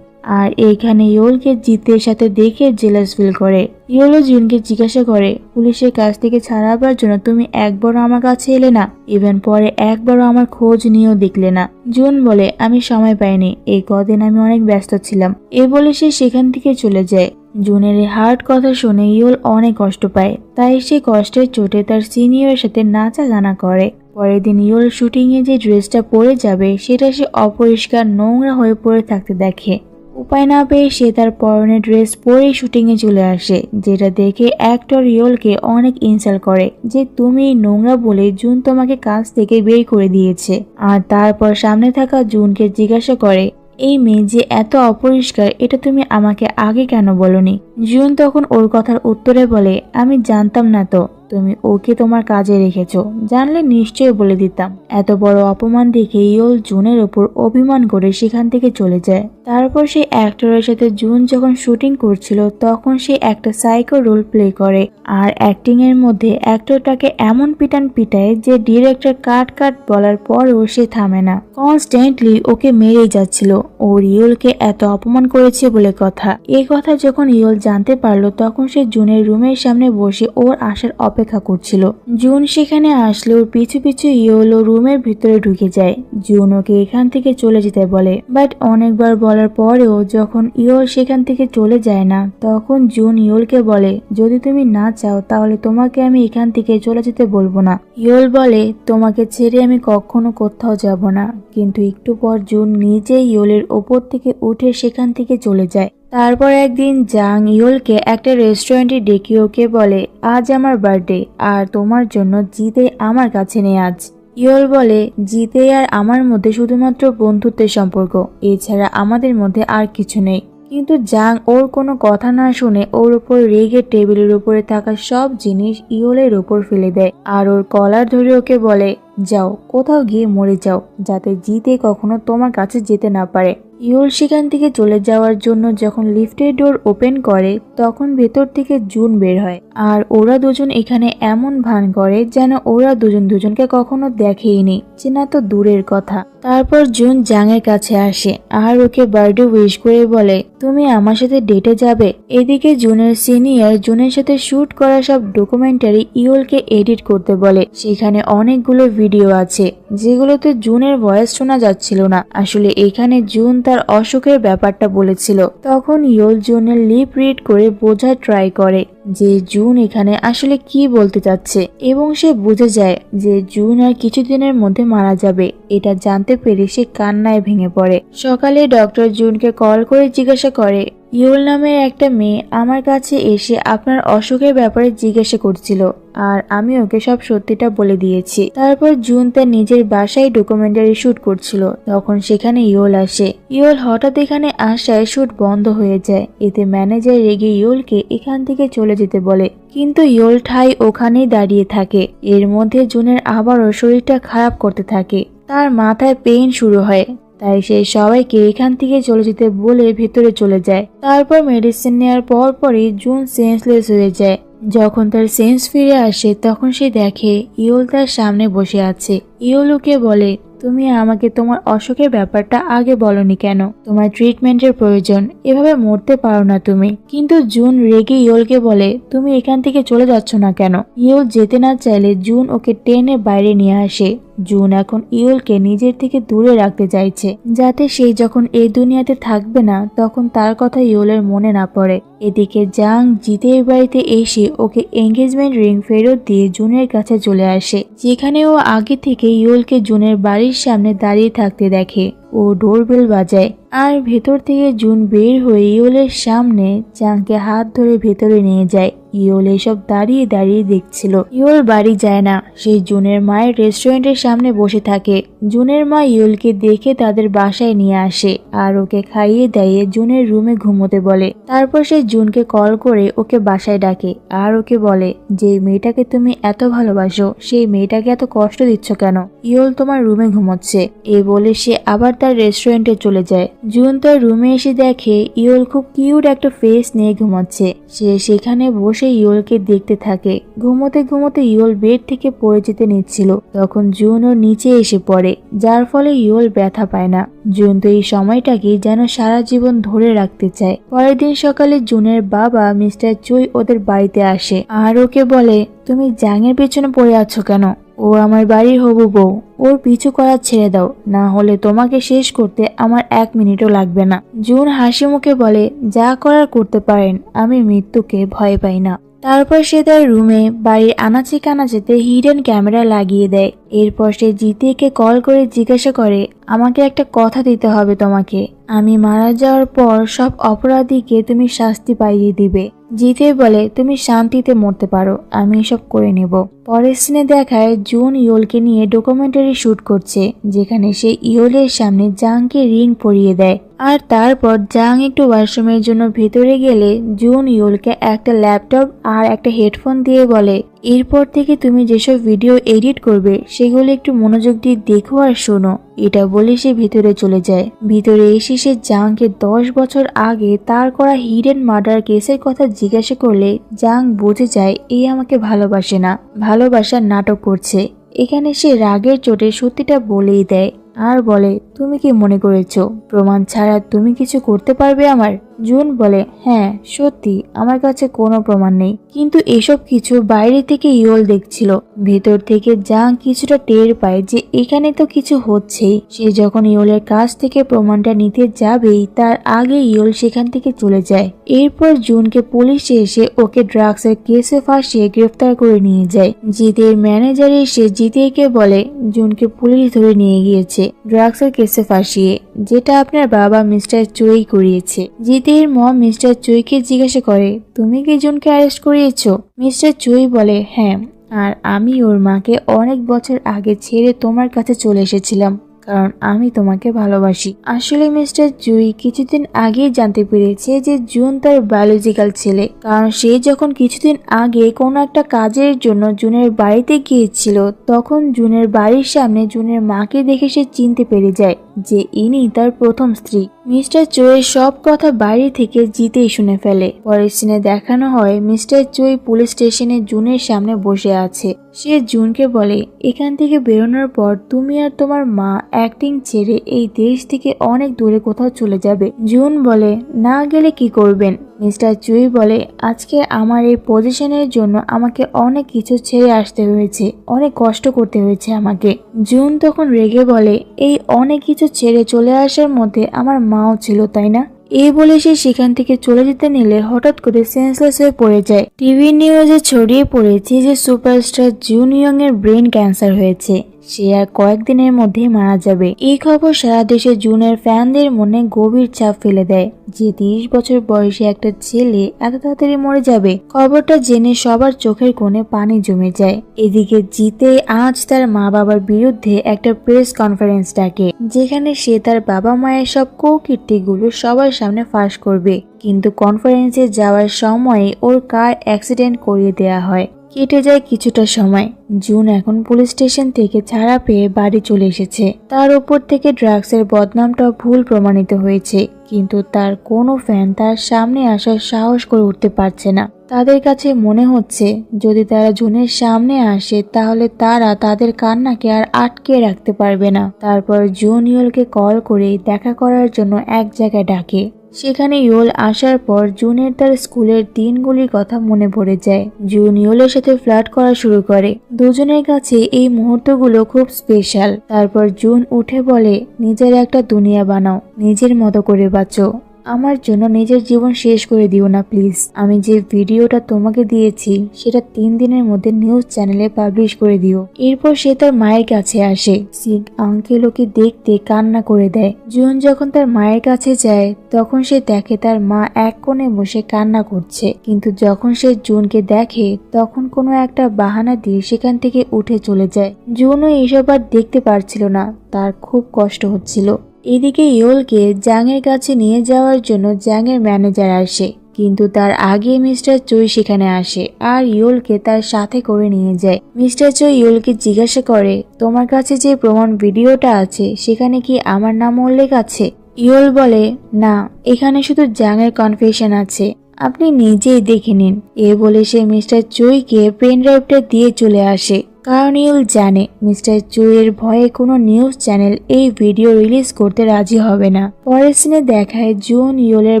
আর এইখানে ইয়োলকে জিতের সাথে দেখে জেলাস ফিল করে। ইয়োল জুনকে জিজ্ঞাসা করে, পুলিশের কাছ থেকে ছাড়াবার জন্য তুমি একবারও আমার কাছে এলে না, ইভেন পরে একবারও আমার খোঁজ নিয়েও দেখলে না। জুন বলে, আমি সময় পাইনি, এই কদিন আমি অনেক ব্যস্ত ছিলাম। এ বলে সে সেখান থেকে চলে যায়। জুনের এই হার্ড কথা শুনে ইয়োল অনেক কষ্ট পায়, তাই সে কষ্টের চোটে তার সিনিয়রের সাথে নাচা গানা করে। পরের দিন ইয়োল শুটিং এ যে ড্রেসটা পরে যাবে সেটা সে অপরিষ্কার নোংরা হয়ে পড়ে থাকতে দেখে। উপায় না পেয়ে সে তার পরনের ড্রেস পরেই শুটিং এ চলে আসে, যেটা দেখে অ্যাক্টর ইয়োলকে অনেক ইনসাল্ট করে যে তুমি নোংরা বলে জুন তোমাকে কাজ থেকে বের করে দিয়েছে। আর তারপর সামনে থাকা জুনকে জিজ্ঞাসা করে, এই মেয়ে যে এত অপরিষ্কার এটা তুমি আমাকে আগে কেন বলনি? জুন তখন ওর কথার উত্তরে বলে, আমি জানতাম না তো তুমি ওকে তোমার কাজে রেখেছো, জানলে নিশ্চয়ই বলে দিতাম। এত বড় অপমান দেখে ইয়োল জুনের উপর অভিমান করে সেখান থেকে চলে যায়। তারপর সেই অ্যাক্টরের সাথে জুন যখন শুটিং করছিল তখন সে একটা সাইকো রোল প্লে করে আর অ্যাক্টিং এর মধ্যে অ্যাক্টরটাকে এমন পিটান পিটায় যে ডিরেক্টর কাট কাট বলার পরও সে থামে না, কনস্ট্যান্টলি ওকে মেরেই যাচ্ছিল। ওর ইয়োলকে এত অপমান করেছে বলে কথা। এই কথা যখন ইয়োল জানতে পারলো তখন সে জুনের রুমের সামনে বসে ওর আসার অপেক্ষা করছিল। জুন সেখানে আসলে ওর পিছু পিছু ইয়োল রুমের ভিতরে ঢুকে যায়। জুন ওকে এখান থেকে চলে যেতে বলে, বাট অনেকবার বলার পরেও যখন ইয়োল সেখান থেকে চলে যায় না তখন জুন ইয়োলকে বলে, যদি তুমি না চাও তাহলে তোমাকে আমি এখান থেকে চলে যেতে বলবো না। ইয়োল বলে, তোমাকে ছেড়ে আমি কখনো কোথাও যাব না। কিন্তু একটু পর জুন নিজেই ইয়োলের ওপর থেকে উঠে সেখান থেকে চলে যায়। তারপর একদিন জাং ইয়োলকে একটা রেস্টুরেন্টে ডেকে ওকে বলে, আজ আমার বার্থডে আর তোমার জন্য জিতে আমার কাছে নেই আজ। ইয়োল বলে, জিতে আর আমার মধ্যে শুধুমাত্র বন্ধুত্বের সম্পর্ক, এছাড়া আমাদের মধ্যে আর কিছু নেই। কিন্তু জাং ওর কোনো কথা না শুনে ওর উপর রেগে টেবিলের উপরে থাকা সব জিনিস ইয়োলের উপর ফেলে দেয় আর ওর কলার ধরে ওকে বলে, যাও কোথাও গিয়ে মরে যাও, যাতে জিতে কখনো তোমার কাছে যেতে না পারে। ইয়োল সেখান থেকে চলে যাওয়ার জন্য যখন লিফটের ডোর ওপেন করে তখন ভেতর থেকে জুন বের হয়, আর ওরা দুজন এখানে এমন ভান করে যেন ওরা দুজন দুজনকে কখনো দেখেইনি, চেনা তো দূরের কথা। তারপর জুন জাংয়ের কাছে আসে আর ওকে বার্থডে উইশ করে বলে তুমি আমার সাথে ডেটে যাবে। এদিকে জুনের সিনিয়র জুনের সাথে শুট করা সব ডকুমেন্টারি ইয়োলকে এডিট করতে বলে। সেখানে অনেকগুলো ভিডিও আছে যেগুলোতে জুনের ভয়েস শোনা যাচ্ছিল না। আসলে এখানে জুন তার অসুখের ব্যাপারটা বলেছিল। তখন ইয়োল জুনের লিপ রিড করে বোঝার ট্রাই করে যে জুন এখানে আসলে কি বলতে চাচ্ছে, এবং সে বুঝে যায় যে জুন আর কিছুদিনের মধ্যে মারা যাবে। এটা জানতে পেরে সে কান্নায় ভেঙে পড়ে। সকালে ডক্টর জুনকে কল করে জিজ্ঞাসা করে ইয়োল নামের একটা মেয়ে আমার কাছে এসে আপনার অসুখের ব্যাপারে জিজ্ঞাসা করছিল, আর আমি ওকে সব সত্যিটা বলে দিয়েছি। তারপর জুন তার নিজের বাসায় ডকুমেন্টারি শুট করছিল, তখন সেখানে ইয়োল আসে। ইয়োল হঠাৎ এখানে আসায় শুট বন্ধ হয়ে যায়। এতে ম্যানেজার রেগে ইয়োলকে এখান থেকে চলে যেতে বলে, কিন্তু ইয়োল ঠাই ওখানেই দাঁড়িয়ে থাকে। এর মধ্যে জুনের আবারও শরীরটা খারাপ করতে থাকে, তার মাথায় পেইন শুরু হয়। তাই সে সবাইকে এখান থেকে চলে যেতে বলে ভেতরে চলে যায়। তারপর মেডিসিন নেওয়ার পরপরই জুন সেন্সলেস হয়ে যায়। যখন তার সেন্স ফিরে আসে তখন সে দেখে ইয়োল তার সামনে বসে আছে। ইয়োল ওকে বলে তুমি আমাকে তোমার অসুখের ব্যাপারটা আগে বলনি কেন? তোমার ট্রিটমেন্টের প্রয়োজন, এভাবে মরতে পারো না তুমি। কিন্তু জুন রেগে ইয়োলকে বলে তুমি এখান থেকে চলে যাচ্ছ না কেন? ইয়োল যেতে না চাইলে জুন ওকে টেনে বাইরে নিয়ে আসে। জুন এখন ইয়োলকে নিজের থেকে দূরে রাখতে চাইছে, যাতে সে যখন এই দুনিয়াতে থাকবে না তখন তার কথা ইয়োলের মনে না পড়ে। এদিকে জাং জিতের বাড়িতে এসে ওকে এঙ্গেজমেন্ট রিং ফেরত দিয়ে জুনের কাছে চলে আসে, যেখানে ও আগে থেকে ইয়োলকে জুনের বাড়ির সামনে দাঁড়িয়ে থাকতে দেখে। ও ডোরবেল বাজায় আর ভেতর থেকে জুন বের হয়ে ইয়োলের সামনে জাংকে হাত ধরে ভেতরে নিয়ে যায়। ইয়োল এসব দাঁড়িয়ে দাঁড়িয়ে দেখছিল। ইয়োল বাড়ি যায় না, সে জুনের মায়ের রেস্টুরেন্টের সামনে বসে থাকে। জুনের মা ইয়োলকে দেখে তাদের বাসায় নিয়ে আসে আর ওকে খাইয়ে দাইয়ে জুনের রুমে ঘুমোতে বলে। তারপর সে জুনকে কল করে ওকে বাসায় ডাকে আর ওকে বলে যে মেয়েটাকে তুমি এত ভালোবাসো সেই মেয়েটাকে এত কষ্ট দিচ্ছ কেন? ইয়োল তোমার রুমে ঘুমোচ্ছে। এই বলে সে আবার তার রেস্টুরেন্টে চলে যায়। জুন তার রুমে এসে দেখে ইয়োল খুব কিউট একটা ফেস নিয়ে ঘুমাচ্ছে। সে সেখানে বসে ইয়োলকে দেখতে থাকে। ঘুমোতে ঘুমোতে ইয়োল বেড থেকে পড়ে যেতে নিচ্ছিল, তখন জুন ওর নিচে এসে পড়ে, যার ফলে ইয়োল ব্যথা পায় না। জুন তো এই সময়টাকে যেন সারা জীবন ধরে রাখতে চায়। পরের দিন সকালে জুনের বাবা মিস্টার চুই ওদের বাড়িতে আসে আর ওকে বলে তুমি জাংয়ের পেছনে পড়ে আছো কেন? ও আমার বাড়ির হবু বউ, ওর পিছু করা ছেড়ে দাও, না হলে তোমাকে শেষ করতে আমার 1 মিনিটও লাগবে না। জুন হাসি মুখে বলে যা করার করতে পারেন, আমি মৃত্যুকে ভয় পাই না। তারপর সে তার রুমে বাড়ির আনাচে কানাচেতে হিডেন ক্যামেরা লাগিয়ে দেয়। এরপর সে জিতেকে কল করে জিজ্ঞাসা করে আমাকে একটা কথা দিতে হবে তোমাকে, আমি মারা যাওয়ার পর সব অপরাধীকে তুমি শাস্তি পাইয়ে দিবে। জিতে বলে তুমি শান্তিতে মরতে পারো, আমি এসব করে নেব। পরের সিনে দেখায় জুন ইয়োলকে নিয়ে ডকুমেন্টারি শুট করছে, যেখানে সে ইয়োলের সামনে জাংকে রিং পরিয়ে দেয়। আর তারপর জাং একটু ওয়াশরুমের জন্য ভেতরে গেলে জুন ইয়োলকে একটা ল্যাপটপ আর একটা হেডফোন দিয়ে বলে এরপর থেকে তুমি যেসব ভিডিও এডিট করবে সেগুলো একটু মনোযোগ দিয়ে দেখো আর শোনো। এটা বলে সে ভিতরে চলে যায়। ভিতরে এসে সে জাংকে 10 বছর আগে তার করা হিডেন মার্ডার কেসের কথা জিজ্ঞাসা করলে জাং বুঝে যায় এই আমাকে ভালোবাসে না, ভালোবাসার নাটক করছে। এখানে সে রাগের চোটে সত্যিটা বলেই দেয় আর বলে তুমি কি মনে করেছো প্রমাণ ছাড়া তুমি কিছু করতে পারবে আমার? জুন বলে হ্যাঁ সত্যি আমার কাছে কোনো প্রমাণ নেই, কিন্তু এসব কিছু বাইরে থেকে ইয়োল দেখছিল। ভেতর থেকে জাং কিছুটা টের পায় যে এখানে তো কিছু হচ্ছেই। সে যখন ইয়োলের কাছ থেকে প্রমাণটা নিতে যাবেই তার আগে ইয়োল সেখান থেকে চলে যায়। এরপর জুনকে পুলিশ এসে ওকে ড্রাগসের কেসে ফাঁসিয়ে গ্রেফতার করে নিয়ে যায়। জিতের ম্যানেজার এসে জিতেকে বলে জুনকে পুলিশ ধরে নিয়ে গিয়েছে ড্রাগসের কেসে ফাঁসিয়ে, যেটা আপনার বাবা মিস্টার চুই করিয়েছে। জিতের মম মিস্টার চুইকে জিজ্ঞাসা করে তুমি কি জুনকে অ্যারেস্ট করিয়েছো? মিস্টার চুই বলে হ্যাঁ, আর আমি ওর মাকে অনেক বছর আগে ছেড়ে তোমার কাছে চলে এসেছিলাম কারণ আমি তোমাকে ভালোবাসি। আসলে মিস্টার জুই কিছুদিন আগেই জানতে পেরেছে যে জুন তার বায়োলজিক্যাল ছেলে, কারণ সে যখন কিছুদিন আগে কোনো একটা কাজের জন্য জুনের বাড়িতে গিয়েছিল তখন জুনের বাড়ির সামনে জুনের মাকে দেখে সে চিনতে পেরে যায় যে ইনি তার প্রথম স্ত্রী। মিস্টার চোয়ের সব কথা বাইরে থেকে জিতেই শুনে ফেলে। পরের সিনে দেখানো হয় মিস্টার চোই পুলিশ স্টেশনে জুনের সামনে বসে আছে। সে জুনকে বলে, এখান থেকে বেরোনোর পর তুমি আর তোমার মা অ্যাক্টিং ছেড়ে এই দেশ থেকে অনেক দূরে কোথাও চলে যাবে। জুন বলে, না গেলে কি করবেন? মিস্টার চুই বলে, আজকে আমার এই পজিশনের জন্য আমাকে অনেক কিছু ছেড়ে আসতে হয়েছে, অনেক কষ্ট করতে হয়েছে আমাকে। জুন তখন রেগে বলে, এই অনেক কিছু ছেড়ে চলে আসার মধ্যে আমার মাও ছিল, তাই না? এই বলে সে সেখান থেকে চলে যেতে নিলে হঠাৎ করে সেন্সলেস হয়ে পড়ে যায়। টিভি নিউজে ছড়িয়ে পড়েছে যে সুপারস্টার জুন ইয়ং এর ব্রেন ক্যান্সার হয়েছে, সে আর কয়েকদিনের মধ্যেই মারা যাবে। এই খবর সারা দেশে জুনের ফ্যানদের মনে গভীর চাপ ফেলে দেয় যে 30 বছর বয়সী একটা ছেলে এত তাড়াতাড়ি মরে যাবে। খবরটা জেনে সবার চোখের কোণে পানি জমে যায়। এদিকে জিতে আজ তার মা বাবার বিরুদ্ধে একটা প্রেস কনফারেন্স ডাকে, যেখানে সে তার বাবা মায়ের সব কুকীর্তিগুলো সবার সামনে ফাঁস করবে। কিন্তু কনফারেন্সে যাওয়ার সময় ওর কার অ্যাক্সিডেন্ট করিয়ে দেয়া হয়। কেটে যায় কিছুটা সময়। জুন এখন পুলিশ স্টেশন থেকে ছাড়া পেয়ে বাড়ি চলে এসেছে। তার উপর থেকে ড্রাগসের বদনামটা ভুল প্রমাণিত হয়েছে, কিন্তু তার কোনো ফ্যান তার সামনে আসার সাহস করে উঠতে পারছে না। তাদের কাছে মনে হচ্ছে যদি তারা জুনের সামনে আসে তাহলে তারা তাদের কান্নাকে আর আটকে রাখতে পারবে না। তারপর জুন ইয়োলকে কল করে দেখা করার জন্য এক জায়গায় ডাকে। সেখানে ইয়োল আসার পর জুনের তার স্কুলের দিনগুলির কথা মনে পড়ে যায়। জুন ইয়োলের সাথে ফ্লার্ট করা শুরু করে। দুজনের কাছে এই মুহূর্তগুলো খুব স্পেশাল। তারপর জুন উঠে বলে, নিজের একটা দুনিয়া বানাও, নিজের মতো করে বাঁচো, আমার জন্য নিজের জীবন শেষ করে দিও না প্লিজ। আমি যে ভিডিওটা তোমাকে দিয়েছি সেটা 3 দিনের মধ্যে নিউজ চ্যানেলে পাবলিশ করে দিও। এরপর সে তার মায়ের কাছে আসে। সিগ আঙ্কেল ওকে দেখতে কান্না করে দেয়। জুন যখন তার মায়ের কাছে যায় তখন সে দেখে তার মা এক কোণে বসে কান্না করছে, কিন্তু যখন সে জুনকে দেখে তখন কোনো একটা বাহানা দিয়ে সেখান থেকে উঠে চলে যায়। জুনও এসব আর দেখতে পারছিল না, তার খুব কষ্ট হচ্ছিল। এদিকে ইয়োলকে জাংয়ের কাছে নিয়ে যাওয়ার জন্য জাংয়ের ম্যানেজার আসে, কিন্তু তার আগে মিস্টার চই সেখানে আসে আর ইয়োলকে তার সাথে করে নিয়ে যায়। মিস্টার চই ইয়োলকে জিজ্ঞাসা করে, তোমার কাছে যে প্রমাণ ভিডিওটা আছে সেখানে কি আমার নাম উল্লেখ আছে? ইয়োল বলে, না, এখানে শুধু জাংয়ের কনফেশন আছে, আপনি নিজেই দেখে নিন। এ বলে সে মিস্টার চুইকে পেন ড্রাইভটা দিয়ে চলে আসে, কারণ ইয়োল জানে মিস্টার চুইয়ের ভয়ে কোনো নিউজ চ্যানেল এই ভিডিও রিলিজ করতে রাজি হবে না। পরের সিনে দেখায় জুন ইয়োলের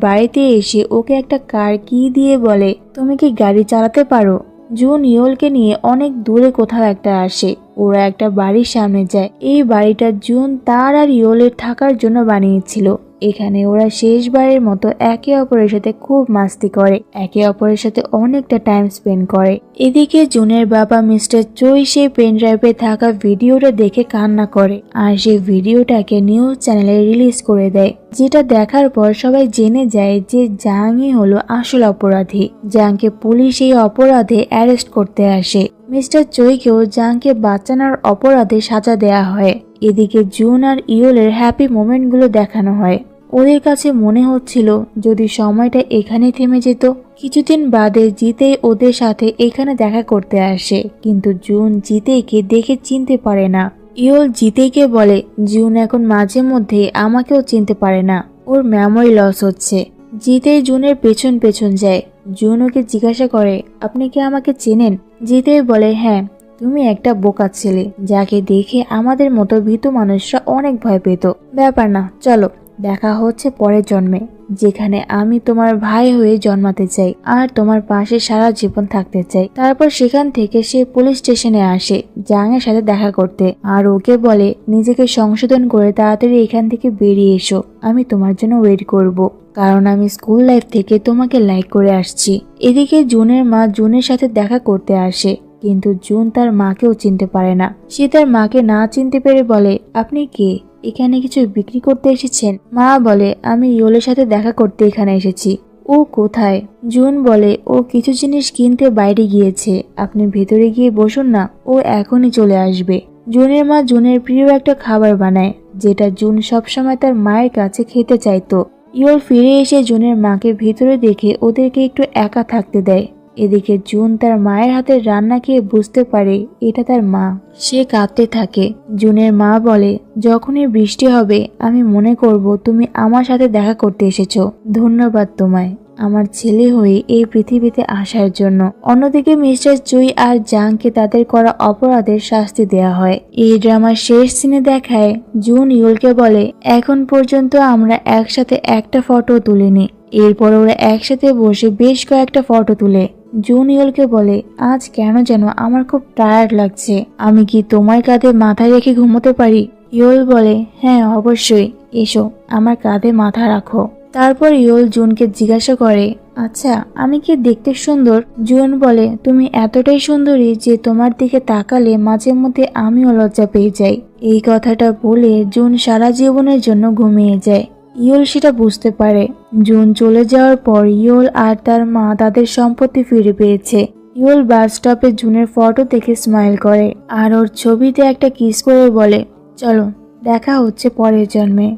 বাড়িতে এসে ওকে একটা কার কি দিয়ে বলে, তুমি কি গাড়ি চালাতে পারো? জুন ইয়োলকে নিয়ে অনেক দূরে কোথাও একটা আসে। ওরা একটা বাড়ির সামনে যায়। এই বাড়িটা জুন তার আর ইয়োলের থাকার জন্য বানিয়েছিল। এখানে ওরা শেষবারের মতো একে অপরের সাথে খুব মাস্তি করে, একে অপরের সাথে অনেকটা টাইম স্পেন্ড করে। এদিকে জুনের বাবা মিস্টার চই সেই পেন ড্রাইভে থাকা ভিডিওটা দেখে কান্না করে আর সেই ভিডিওটাকে নিউজ চ্যানেলে রিলিজ করে দেয়, যেটা দেখার পর সবাই জেনে যায় যে জাংই হলো আসল অপরাধী। জাংকে পুলিশ এই অপরাধে অ্যারেস্ট করতে আসে। মিস্টার চইকেও জাংকে বাঁচানোর অপরাধে সাজা দেয়া হয়। এদিকে জুন আর ইয়োলের হ্যাপি মোমেন্টগুলো দেখানো হয়। ওদের কাছে মনে হচ্ছিল যদি সময়টা এখানে থেমে যেত। কিছুদিন বাদে জিতে ওদের সাথে এখানে দেখা করতে আসে, কিন্তু জুন জিতেকে দেখে চিনতে পারে না। ইয়োল জিতেকে বলে, জুন এখন মাঝে মধ্যে আমাকেও চিনতে পারে না, ওর মেমোরি লস হচ্ছে। জিতে জুনের পেছন পেছন যায়। জুন ওকে জিজ্ঞাসা করে, আপনি কি আমাকে চেনেন? জিতে বলে, হ্যাঁ, তুমি একটা বোকা ছেলে যাকে দেখে আমাদের মতো ভীতু মানুষরা অনেক ভয় পেত। ব্যাপার না, চলো দেখা হচ্ছে পরের জন্মে, যেখানে আমি তোমার ভাই হয়ে জন্মাতে চাই আর তোমার পাশে সারা জীবন থাকতে চাই। তারপর সেখান থেকে সে পুলিশ স্টেশনে আসে জাংয়ের সাথে দেখা করতে আর ওকে বলে, নিজেকে সংশোধন করে তাড়াতাড়ি এখান থেকে বেরিয়ে এসো, আমি তোমার জন্য ওয়েট করব, কারণ আমি স্কুল লাইফ থেকে তোমাকে লাইক করে আসছি। এদিকে জুনের মা জুনের সাথে দেখা করতে আসে, কিন্তু জুন তার মাকেও চিনতে পারে না। সে তার মাকে না চিনতে পেরে বলে, আপনি কে? এখানে কিছু বিক্রি করতে এসেছেন? মা বলে, আমি ইয়োলের সাথে দেখা করতে এখানে এসেছি। ও কোথায়? জুন বলে, ও কিছু জিনিস কিনতে বাইরে গিয়েছে, আপনি ভেতরে গিয়ে বসুন না, ও এখনই চলে আসবে। জুনের মা জুনের প্রিয় একটা খাবার বানায়, যেটা জুন সবসময় তার মায়ের কাছে খেতে চাইতো। ইয়ল ফিরে এসে জুনের মাকে ভিতরে দেখে ওদেরকে একটু একা থাকতে দেয়। এদিকে জুন তার মায়ের হাতের রান্না খেয়ে বুঝতে পারে এটা তার মা। সে কাঁদতে থাকে। জুনের মা বলে, যখনই বৃষ্টি হবে আমি মনে করব তুমি আমার সাথে দেখা করতে এসেছো। ধন্যবাদ তোমায় আমার ছেলে হয়ে এই পৃথিবীতে আসার জন্য। অন্যদিকে মিস্টার চুই আর জাংকে তাদের করা অপরাধের শাস্তি দেয়া হয়। এই ড্রামার শেষ সিনে দেখায় জুন ইয়লকে বলে, এখন পর্যন্ত আমরা একসাথে একটা ফটো তুলিনি। এরপর ওরা একসাথে বসে বেশ কয়েকটা ফটো তুলে। জুন ইয়লকে বলে, আজ কেন যেন আমার খুব টায়ার্ড লাগছে, আমি কি তোমার কাঁধে মাথা রেখে ঘুমোতে পারি? ইয়ল বলে, হ্যাঁ অবশ্যই, এসো আমার কাঁধে মাথা রাখো। তারপর ইয়ল জুনকে জিজ্ঞাসা করে, আচ্ছা আমি কি দেখতে সুন্দর? জুন বলে, তুমি এতটাই সুন্দরী যে তোমার দিকে তাকালে মাঝে মধ্যে আমিও লজ্জা পেয়ে যাই। এই কথাটা বলে জুন সারা জীবনের জন্য ঘুমিয়ে যায়। ইয়ল সেটা বুঝতে পারে। জুন চলে যাওয়ার পর ইয়ল আর তার মা তাদের সম্পত্তি ফিরে পেয়েছে। ইয়ল বাস স্টপে জুনের ফটো দেখে স্মাইল করে আর ওর ছবিতে একটা কিস করে বলে, চলো দেখা হচ্ছে পরের জন্মে।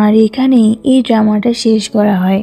আর এখানেই এই ড্রামাটা শেষ করা হয়।